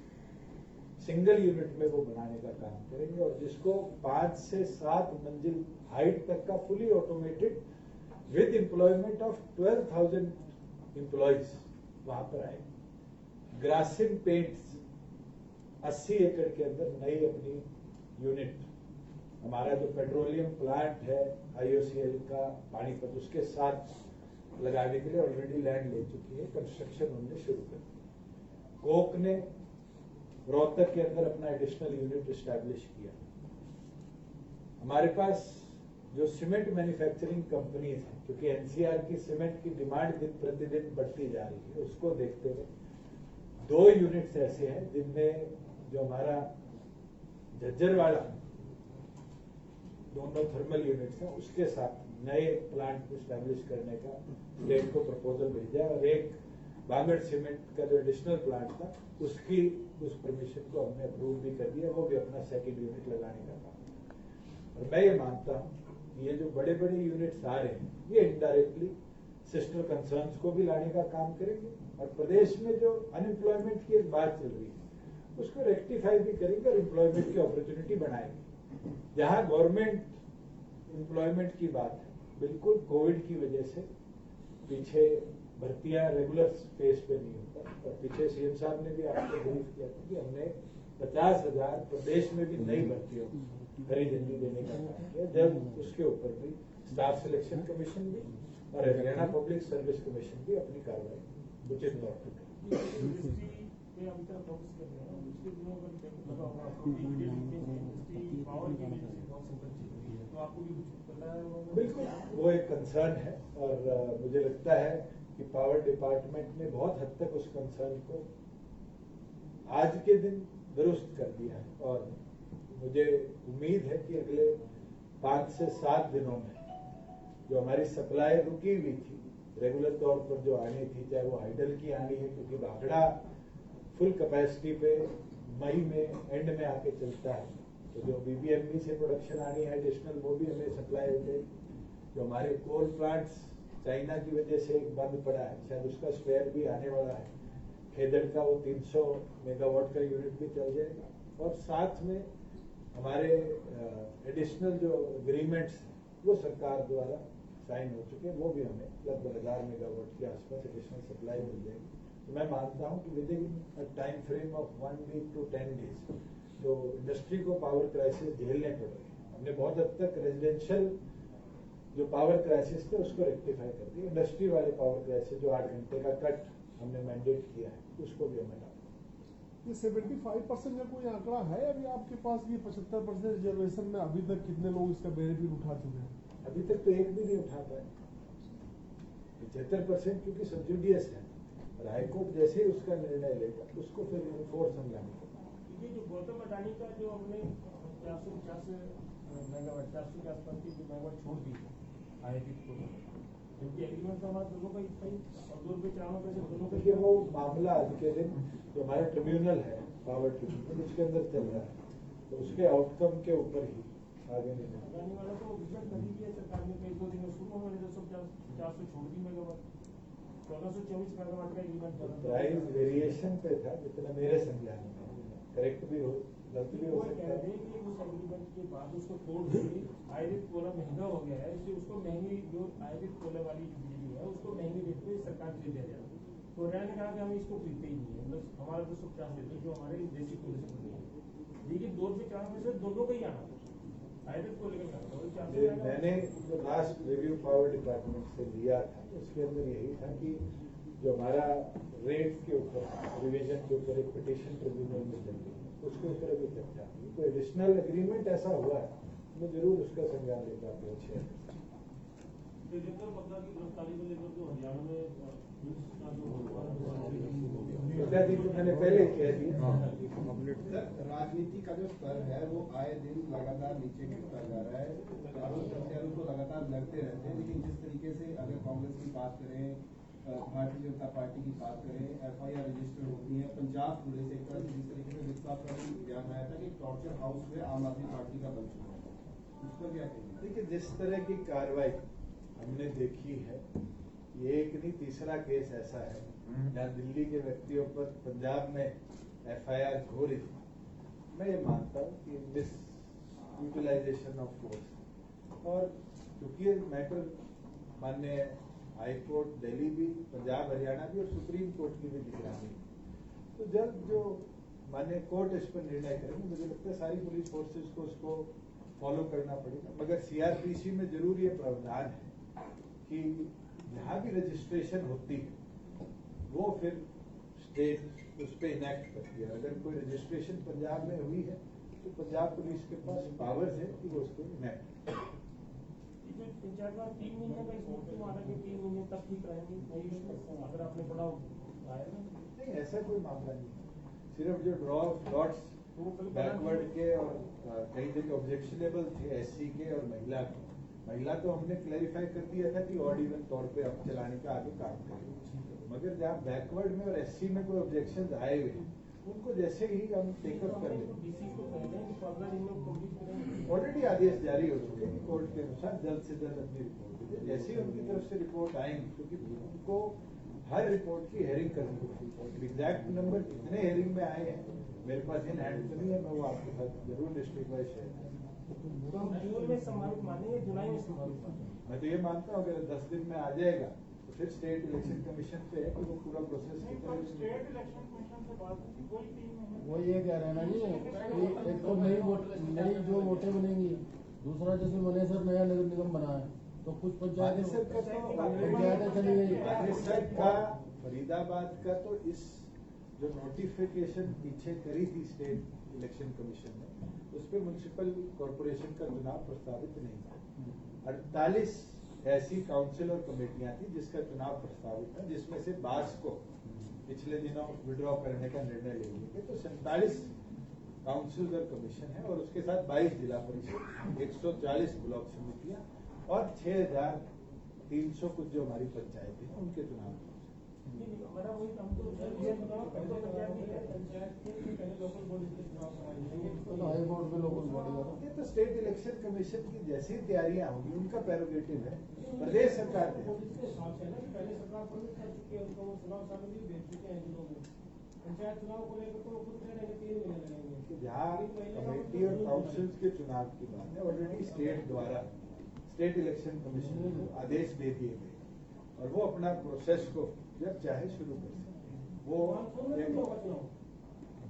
single unit में वो बनाने का काम करेंगे और जिसको 5 से 7 मंजिल हाइट तक का fully automated with employment of 12,000 employees वहां पर आएंगे। ग्रासिम पेंट्स 80 एकड़ के अंदर नई अपनी यूनिट, हमारा जो पेट्रोलियम प्लांट है IOCL का पानीपत, उसके साथ लगाने के लिए ऑलरेडी लैंड ले चुकी है, कंस्ट्रक्शन उन्होंने शुरू कर दी। कोक ने रोहतक के अंदर अपना एडिशनल यूनिट इस्टेब्लिश किया। हमारे पास जो सीमेंट मैन्युफैक्चरिंग कंपनीज हैं, क्योंकि एनसीआर की सीमेंट की डिमांड दिन प्रतिदिन बढ़ती जा रही है, उसको देखते हुए 2 यूनिट्स ऐसे हैं जिनमें जो हमारा झज्जरवाड़ा दोनों थर्मल यूनिट्स हैं, उसके साथ नए प्लांट को स्टैब्लिश करने का स्टेट को प्रपोजल भेजा, और एक बांगड़ सीमेंट का जो एडिशनल प्लांट था उस परमिशन को हमने अप्रूव भी कर दिया, वो भी अपना सेकंड यूनिट लगाने का काम। और मैं ये मानता हूँ ये जो बड़े बड़े यूनिट्स आ रहे हैं ये इनडायरेक्टली सिस्टर कंसर्न्स को भी लाने का काम करेंगे, और प्रदेश में जो अनएम्प्लॉयमेंट की एक बात चल रही है उसको रेक्टिफाई भी करेंगे और एम्प्लॉयमेंट की अपॉर्चुनिटी बनाएंगे। जहां गवर्नमेंट एम्प्लॉयमेंट की बात है, बिल्कुल कोविड की वजह से पीछे भर्तियां रेगुलर फेस पे नहीं होता, और पीछे सीएम साहब ने भी आपको ब्रीफ किया था कि हमने 50,000 प्रदेश में भी नई भर्तियों हरी झंडी देने का काम किया, जब उसके ऊपर भी स्टाफ सिलेक्शन कमीशन भी और हरियाणा पब्लिक सर्विस कमीशन भी अपनी कार्रवाई उचित तौर पर करें। बिल्कुल वो एक कंसर्न है, और मुझे लगता है कि पावर डिपार्टमेंट ने बहुत हद तक उस कंसर्न को आज के दिन दुरुस्त कर दिया है, और मुझे उम्मीद है कि अगले 5 से 7 दिनों में जो हमारी सप्लाई रुकी हुई थी रेगुलर तौर पर जो आनी थी, चाहे वो हाइडल की आनी है, क्योंकि भाखड़ा फुल कैपेसिटी पे मई में एंड में आके चलता है, तो जो बीबीएमबी से प्रोडक्शन आनी है एडिशनल वो भी हमें सप्लाई हो गई। जो हमारे कोल प्लांट्स चाइना की वजह से एक बंद पड़ा है, शायद उसका स्पेयर भी आने वाला है। खेदड़ का वो 300 मेगावाट का यूनिट भी चल जाएगा, और साथ में हमारे एडिशनल जो एग्रीमेंट्स हैं वो सरकार द्वारा साइन हो चुके हैं, वो भी हमें लगभग 1000 मेगावाट के आसपास एडिशनल सप्लाई मिल जाएगी। तो मैं मानता हूँ कि within time frame of 1 week to 10 days जो इंडस्ट्री को पावर क्राइसिस झेलने पड़ रहे हैं, हमने बहुत हद तक रेजिडेंशियल जो पावर क्राइसिस थे उसको रेक्टिफाई कर दिया। इंडस्ट्री वाले पावर क्राइसिस जो 8 घंटे का कट हमने मैंडेट किया है उसको भी हमें ये 75% का कोई आंकड़ा है अभी आपके पास? ये 75% रिजर्वेशन में अभी तक कितने लोग इसका बेनिफिट उठा चुके हैं? अभी तक तो एक भी नहीं उठा पाए। 75% क्योंकि सब्जुडियस है, और हाईकोर्ट जैसे ही उसका निर्णय लेगा उसको फिर फोर्स हम लाने को। ये जो गौतम अडानी का जो हमने 450 मेगावाट 400 के आसपास की जो मेगावाट छोड़ दी आईआईटी को, क्योंकि एग्रीमेंट का हमारा दोनों का ही और 2 रुपये 4 रुपये से दोनों देखिए वो मामला आज के दिन जो हमारा ट्रिब्यूनल है पावर ट्रिब्यूनल उसके अंदर चल रहा है, तो उसके आउटकम के ऊपर ही आगे नहीं अडानी वाला तो विजन कर दी है सरकार ने, कई 2 दिन में शुरू होने 400 छोड़ दी मेगावाट, 1424 मेगावाट का एग्रीमेंट था। प्राइस वेरिएशन पे था जितना मेरे संज्ञान में, करेक्ट भी हो गलत भी हो सकता है। उस एग्रीमेंट के बाद उसको तोड़ के आयुर्वेद कोला महंगा हो गया है, इसलिए उसको महंगी जो आयुर्वेद कोला वाली जो बिजली है उसको महंगी रेट पे सरकार खरीद दे रहा है। तो हरियाणा ने कहा कि हम इसको खरीदते ही नहीं है, मतलब हमारा 250 देते जो हमारे देसी कोले से बनी है, लेकिन 2 रुपये 4 रुपये से दोनों का ही आना आयुर्वेद कोले का आना। मैंने जो लास्ट रिव्यू पावर डिपार्टमेंट से लिया था उसके अंदर यही था कि जो हमारा रेट के ऊपर रिवीजन के ऊपर एक पिटीशन ट्रिब्यूनल में चल रही है उसके ऊपर अभी चर्चा हुई, तो एडिशनल एग्रीमेंट ऐसा हुआ है मैं जरूर उसका संज्ञान लेकर आपको शेयर जी तो मैंने पहले कह दिया। राजनीति का जो स्तर है वो आए दिन लगातार नीचे गिरता जा रहा है, प्रत्यारोप तो लगातार लगते रहते हैं, लेकिन जिस तरीके से अगर कांग्रेस की बात करें, भारतीय जनता पार्टी की बात करें, एफआईआर रजिस्टर होती है, पंजाब पुलिस एक तरह से जिस तरीके से विश्वास का भी बयान आया था कि टॉर्चर हाउस में आम आदमी पार्टी का बन चुका है, उस पर क्या कहेंगे? देखिए जिस तरह की कार्रवाई हमने देखी है, ये एक नहीं तीसरा केस ऐसा है जहाँ दिल्ली के व्यक्तियों पर पंजाब में एफआईआर हो रही थी। मैं ये मानता हूँ कि मिस यूटिलाइजेशन ऑफ फोर्स, और क्योंकि ये मैटर माननीय हाई कोर्ट दिल्ली भी, पंजाब हरियाणा भी और सुप्रीम कोर्ट की भी निगरानी है, तो जब जो माननीय कोर्ट इस पर निर्णय करेंगे मुझे लगता है सारी पुलिस फोर्सेस को उसको फॉलो करना पड़ेगा। मगर सीआरपीसी में जरूर ये प्रावधान है कि जहाँ भी रजिस्ट्रेशन होती है वो फिर स्टेट उस पर इनेक्ट कर दिया। अगर कोई रजिस्ट्रेशन पंजाब में हुई है तो पंजाब पुलिस के पास पावर्स है कि वो उसको इनेक्ट करे। जो पंचायत का 3 महीने का इसमें क्यों माना कि 3 महीने तक ठीक रहेंगे, अगर आपने पढ़ा आया ना? नहीं, ऐसा कोई मामला नहीं है। सिर्फ जो ड्रॉ डॉट्स बैकवर्ड के और कई जगह ऑब्जेक्शनेबल थे एससी के और महिला के। महिला तो हमने क्लैरिफाई कर दिया था कि ऑड इवन तौर पे अब चलाने का आगे काम करेंगे, मगर जहाँ बैकवर्ड में और एससी में कोई ऑब्जेक्शन आए हुए उनको जैसे ही हम टेकअप कर लेंगे। ऑलरेडी आदेश जारी हो चुके हैं कोर्ट के अनुसार जल्द से जल्द अपनी रिपोर्ट दें। जैसे ही उनकी तरफ से रिपोर्ट आएंगी, क्योंकि उनको हर रिपोर्ट की हेयरिंग करनी होगी। एग्जैक्ट नंबर कितने हेयरिंग में आए हैं मेरे पास इन हैंड तो नहीं है, मैं वो आपके साथ जरूर डिस्ट्रिक्ट वाइज शेयर करूंगा। तो हम जून में संभावित मानेंगे, जुलाई में संभावित मानेंगे? मैं तो ये मानता हूँ अगर 10 दिन में आ जाएगा तो फिर स्टेट इलेक्शन कमीशन पे है कि वो पूरा प्रोसेस स्टेट इलेक्शन कमीशन से बात होगी, कोई 3 महीने वो ये कह रहे हैं ना जी कि एक तो नई जो वोटें बनेंगी, दूसरा जैसे मनेसर नया नगर निगम बना है तो कुछ पंचायतें चली गई। का फरीदाबाद का तो इस जो नोटिफिकेशन पीछे करी थी स्टेट इलेक्शन कमीशन ने, उस पर म्युनिसिपल कॉर्पोरेशन का चुनाव प्रस्तावित नहीं था। 48 ऐसी काउंसिल और कमेटियां थी जिसका चुनाव प्रस्तावित था, जिसमें से 22 को पिछले दिनों विड्रॉ करने का निर्णय ले लिया। तो 47 काउंसिल और कमीशन है और उसके साथ 22 जिला परिषद, 140 ब्लॉक समितियां और 6300 कुछ जो हमारी पंचायतें हैं उनके चुनाव। हाई कोर्ट में लोगों ये तो स्टेट इलेक्शन कमीशन की जैसी तैयारियां होंगी उनका प्रेरोगेटिव है, प्रदेश सरकार के। पहले सरकार परमिट कर चुकी है उनको, चुनाव सामने भी भेज चुके हैं लोग। पंचायत चुनाव को लेकर तो खुद कह रहे हैं 3 महीने लगेंगे। जहाँ कमेटी और काउंसिल के चुनाव की बात है, ऑलरेडी स्टेट द्वारा स्टेट इलेक्शन कमीशन को आदेश दे दिए गए और वो अपना प्रोसेस को जब चाहे शुरू कर सकते। वो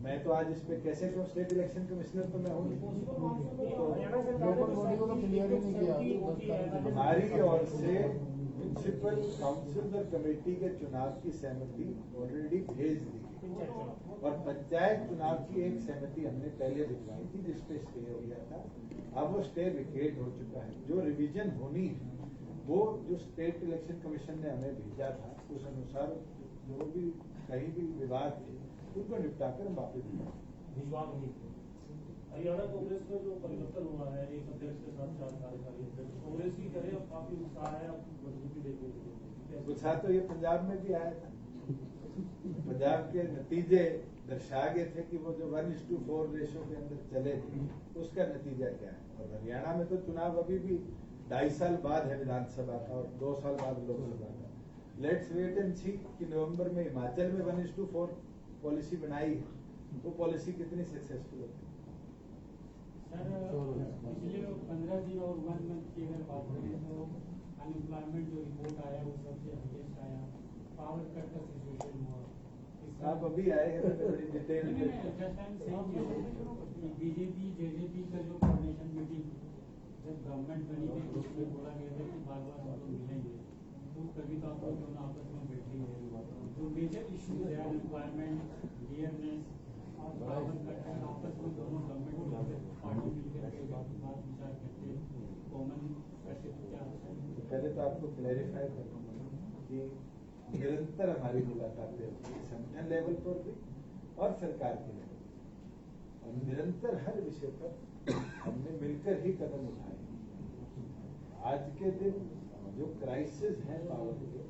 मैं तो आज इस पे कैसे क्यों स्टेट इलेक्शन कमिश्नर तो मैं हूँ, हमारी ओर से म्युनिसिपल काउंसिल और कमेटी के चुनाव की सहमति ऑलरेडी भेज दी गई और पंचायत चुनाव की एक सहमति हमने पहले दिखवाई थी जिसपे स्टे हो गया था। अब वो स्टे विकेट हो चुका है। जो रिवीजन होनी है वो जो स्टेट इलेक्शन कमीशन ने हमें भेजा था उस अनुसार जो भी कहीं भी विवाद थे उनको निपटाकर हम वापस भिजवा देंगे। हरियाणा कांग्रेस में जो परिवर्तन हुआ है, एक अध्यक्ष के साथ 4 कार्यकारी अध्यक्ष, कांग्रेस की करे अब काफी उत्साह है, अब मजबूती देखने को मिलेगी। उत्साह तो ये पंजाब में भी आया था। पंजाब के नतीजे दर्शा गए थे कि वो जो 1:4 रेशो के अंदर चले थे उसका नतीजा क्या है। और हरियाणा में तो चुनाव अभी भी 2.5 साल बाद है विधानसभा का और 2 साल बाद लोकसभा का। लेट्स वेट एंड सी कि नवंबर में हिमाचल में 1:4 पॉलिसी बनाई है, वो पॉलिसी कितनी सक्सेसफुल होती है। सर पिछले 15 दिन और 1 मंथ की अगर बात करें तो अनएम्प्लॉयमेंट जो रिपोर्ट आया वो सबसे हाईएस्ट आया, पावर कट का सिचुएशन हुआ। आप अभी आए हैं तो बड़ी डिटेल में बीजेपी जेजेपी का जो कोऑर्डिनेशन मीटिंग जब गवर्नमेंट बनी थी तो उसमें बोला गया था कि बार-बार हम लोग मिलेंगे, तो कभी तो आप लोग दोनों आपस में बैठेंगे। जो मेजर इश्यूज है अनएम्प्लॉयमेंट, डियरनेस और पावर कट है, आपस में दोनों गवर्नमेंट पार्टी मिलकर बात विचार करते कॉमन कैसे क्या होता है। पहले तो आपको क्लैरिफाई करना कि निरंतर हमारी मुलाकातें होती है संगठन लेवल पर भी और सरकार के लेवल पर, और निरंतर हर विषय पर हमने मिलकर ही कदम उठाए। आज के दिन जो क्राइसिस है पावर के,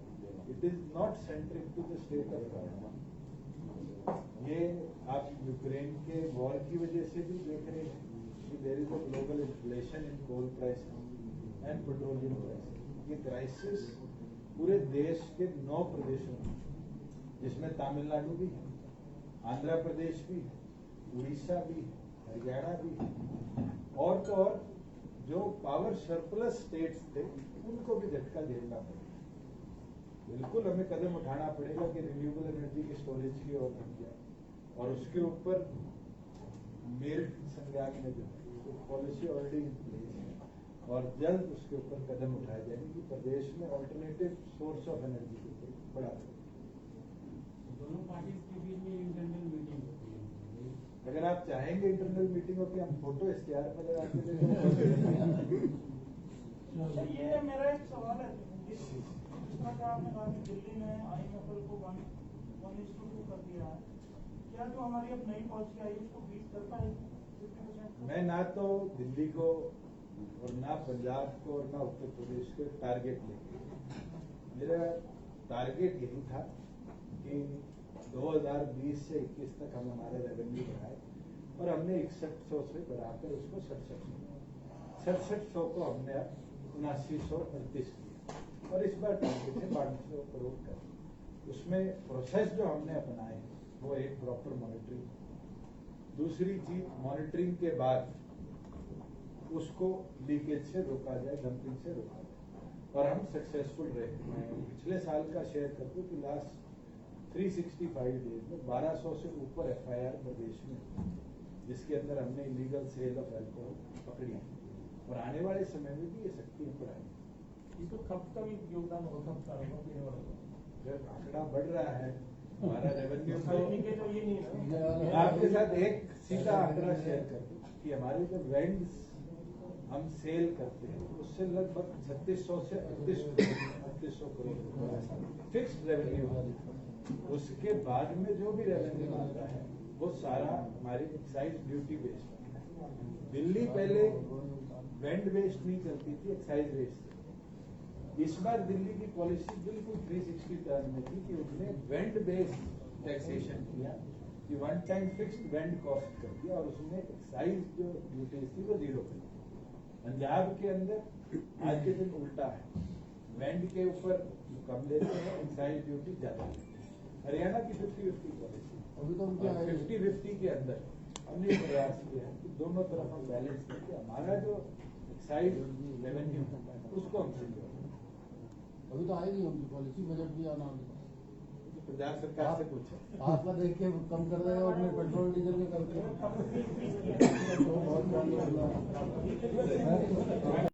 it is not centric to the state of government. ये आप यूक्रेन के वॉर की वजह से भी देख रहे हैं कि there is a global inflation in coal price and petroleum price. ये क्राइसिस पूरे देश के 9 प्रदेशों में, जिसमें तमिलनाडु भी है, आंध्र प्रदेश भी है, उड़ीसा भी है, हरियाणा भी है, और तो और जो पावर सरप्लस स्टेट्स थे उनको भी झटका झेलना पड़ेगा। बिल्कुल हमें कदम उठाना पड़ेगा कि रिन्यूएबल एनर्जी के स्टोरेज की ओर बढ़ जाए और उसके ऊपर मेरिट संज्ञान में जो है पॉलिसी ऑलरेडी इन प्लेस है और जल्द उसके ऊपर कदम उठाए जाएंगे कि प्रदेश में ऑल्टरनेटिव सोर्स ऑफ एनर्जी के ऊपर बढ़ा दोनों पार्टी के बीच में इंटरनल मीटिंग होती है। अगर आप चाहेंगे इंटरनल मीटिंग हो कि हम फोटो इश्तेहार पर लगा के दें अच्छा, ये मेरा एक सवाल है। जिस तरह का आपने कहा कि दिल्ली में IMFL को 1:2 कर दिया है, क्या जो हमारी अब नई पॉलिसी आई है उसको बीट कर पाएगी 50%? मैं ना तो दिल्ली को और ना पंजाब को और ना उत्तर प्रदेश को टारगेट लेके, मेरा टारगेट यही था कि 2020 से 21 तक हम हमारा रेवेन्यू बढ़ाए और हमने 6100 से बढ़ाकर उसको 6700 को हमने अब 7938 किया और इस बार टारगेट है 500 करोड़ का। उसमें प्रोसेस जो हमने अपनाए हैं वो एक प्रॉपर मॉनिटरिंग, दूसरी चीज मॉनिटरिंग के बाद उसको लीकेज से रोका जाए, डंपिंग से रोका जाए और हम सक्सेसफुल रहे। मैं पिछले साल का शेयर कर दूं कि लास्ट 365 डेज में 1200 से ऊपर FIR प्रदेश में, जिसके अंदर हमने इलीगल सेल ऑफ अल्कोहल पकड़ी और आने वाले समय में भी ये सख्ती बढ़ाएंगे। इसको खप का भी योगदान होगा, खप का होगा, पीने वाला का। जब आंकड़ा बढ़ रहा है हमारा रेवेन्यू खरीदने के तो ये नहीं है ना। आपके साथ एक सीधा आंकड़ा शेयर कर दूं कि हमारे जो वेंड्स हम सेल करते हैं उससे लगभग 3600 से 3800 करोड़ फिक्स्ड रेवेन्यू है। उसके बाद में जो भी रेवेन्यू आता है वो सारा हमारी एक्साइज ड्यूटी बेस्ड है। दिल्ली पहले वेंड बेस्ड नहीं चलती थी, एक्साइज बेस्ड थी। इस बार दिल्ली की पॉलिसी बिल्कुल 360 टर्न में थी कि उसने वेंड बेस्ड टैक्सेशन किया कि वन टाइम फिक्स्ड वेंड कॉस्ट कर दिया और उसने एक्साइज जो ड्यूटीज थी वो 0 कर दी। पंजाब के अंदर आज के दिन उल्टा है, वेंड के ऊपर कम लेते हैं, एक्साइज ड्यूटी ज्यादा लेते हैं। हरियाणा की 50-50 पॉलिसी, अभी तो उनकी 50-50 के अंदर हमने प्रयास किया है कि दोनों तरफ हम बैलेंस करके हमारा जो एक्साइज रेवेन्यू उसको हम सिक्योर करें। अभी तो आएगी उनकी पॉलिसी, बजट भी आना है। पंजाब सरकार से पूछे आपका देख के कम कर देगा अपने पेट्रोल डीजल के करके। तो बहुत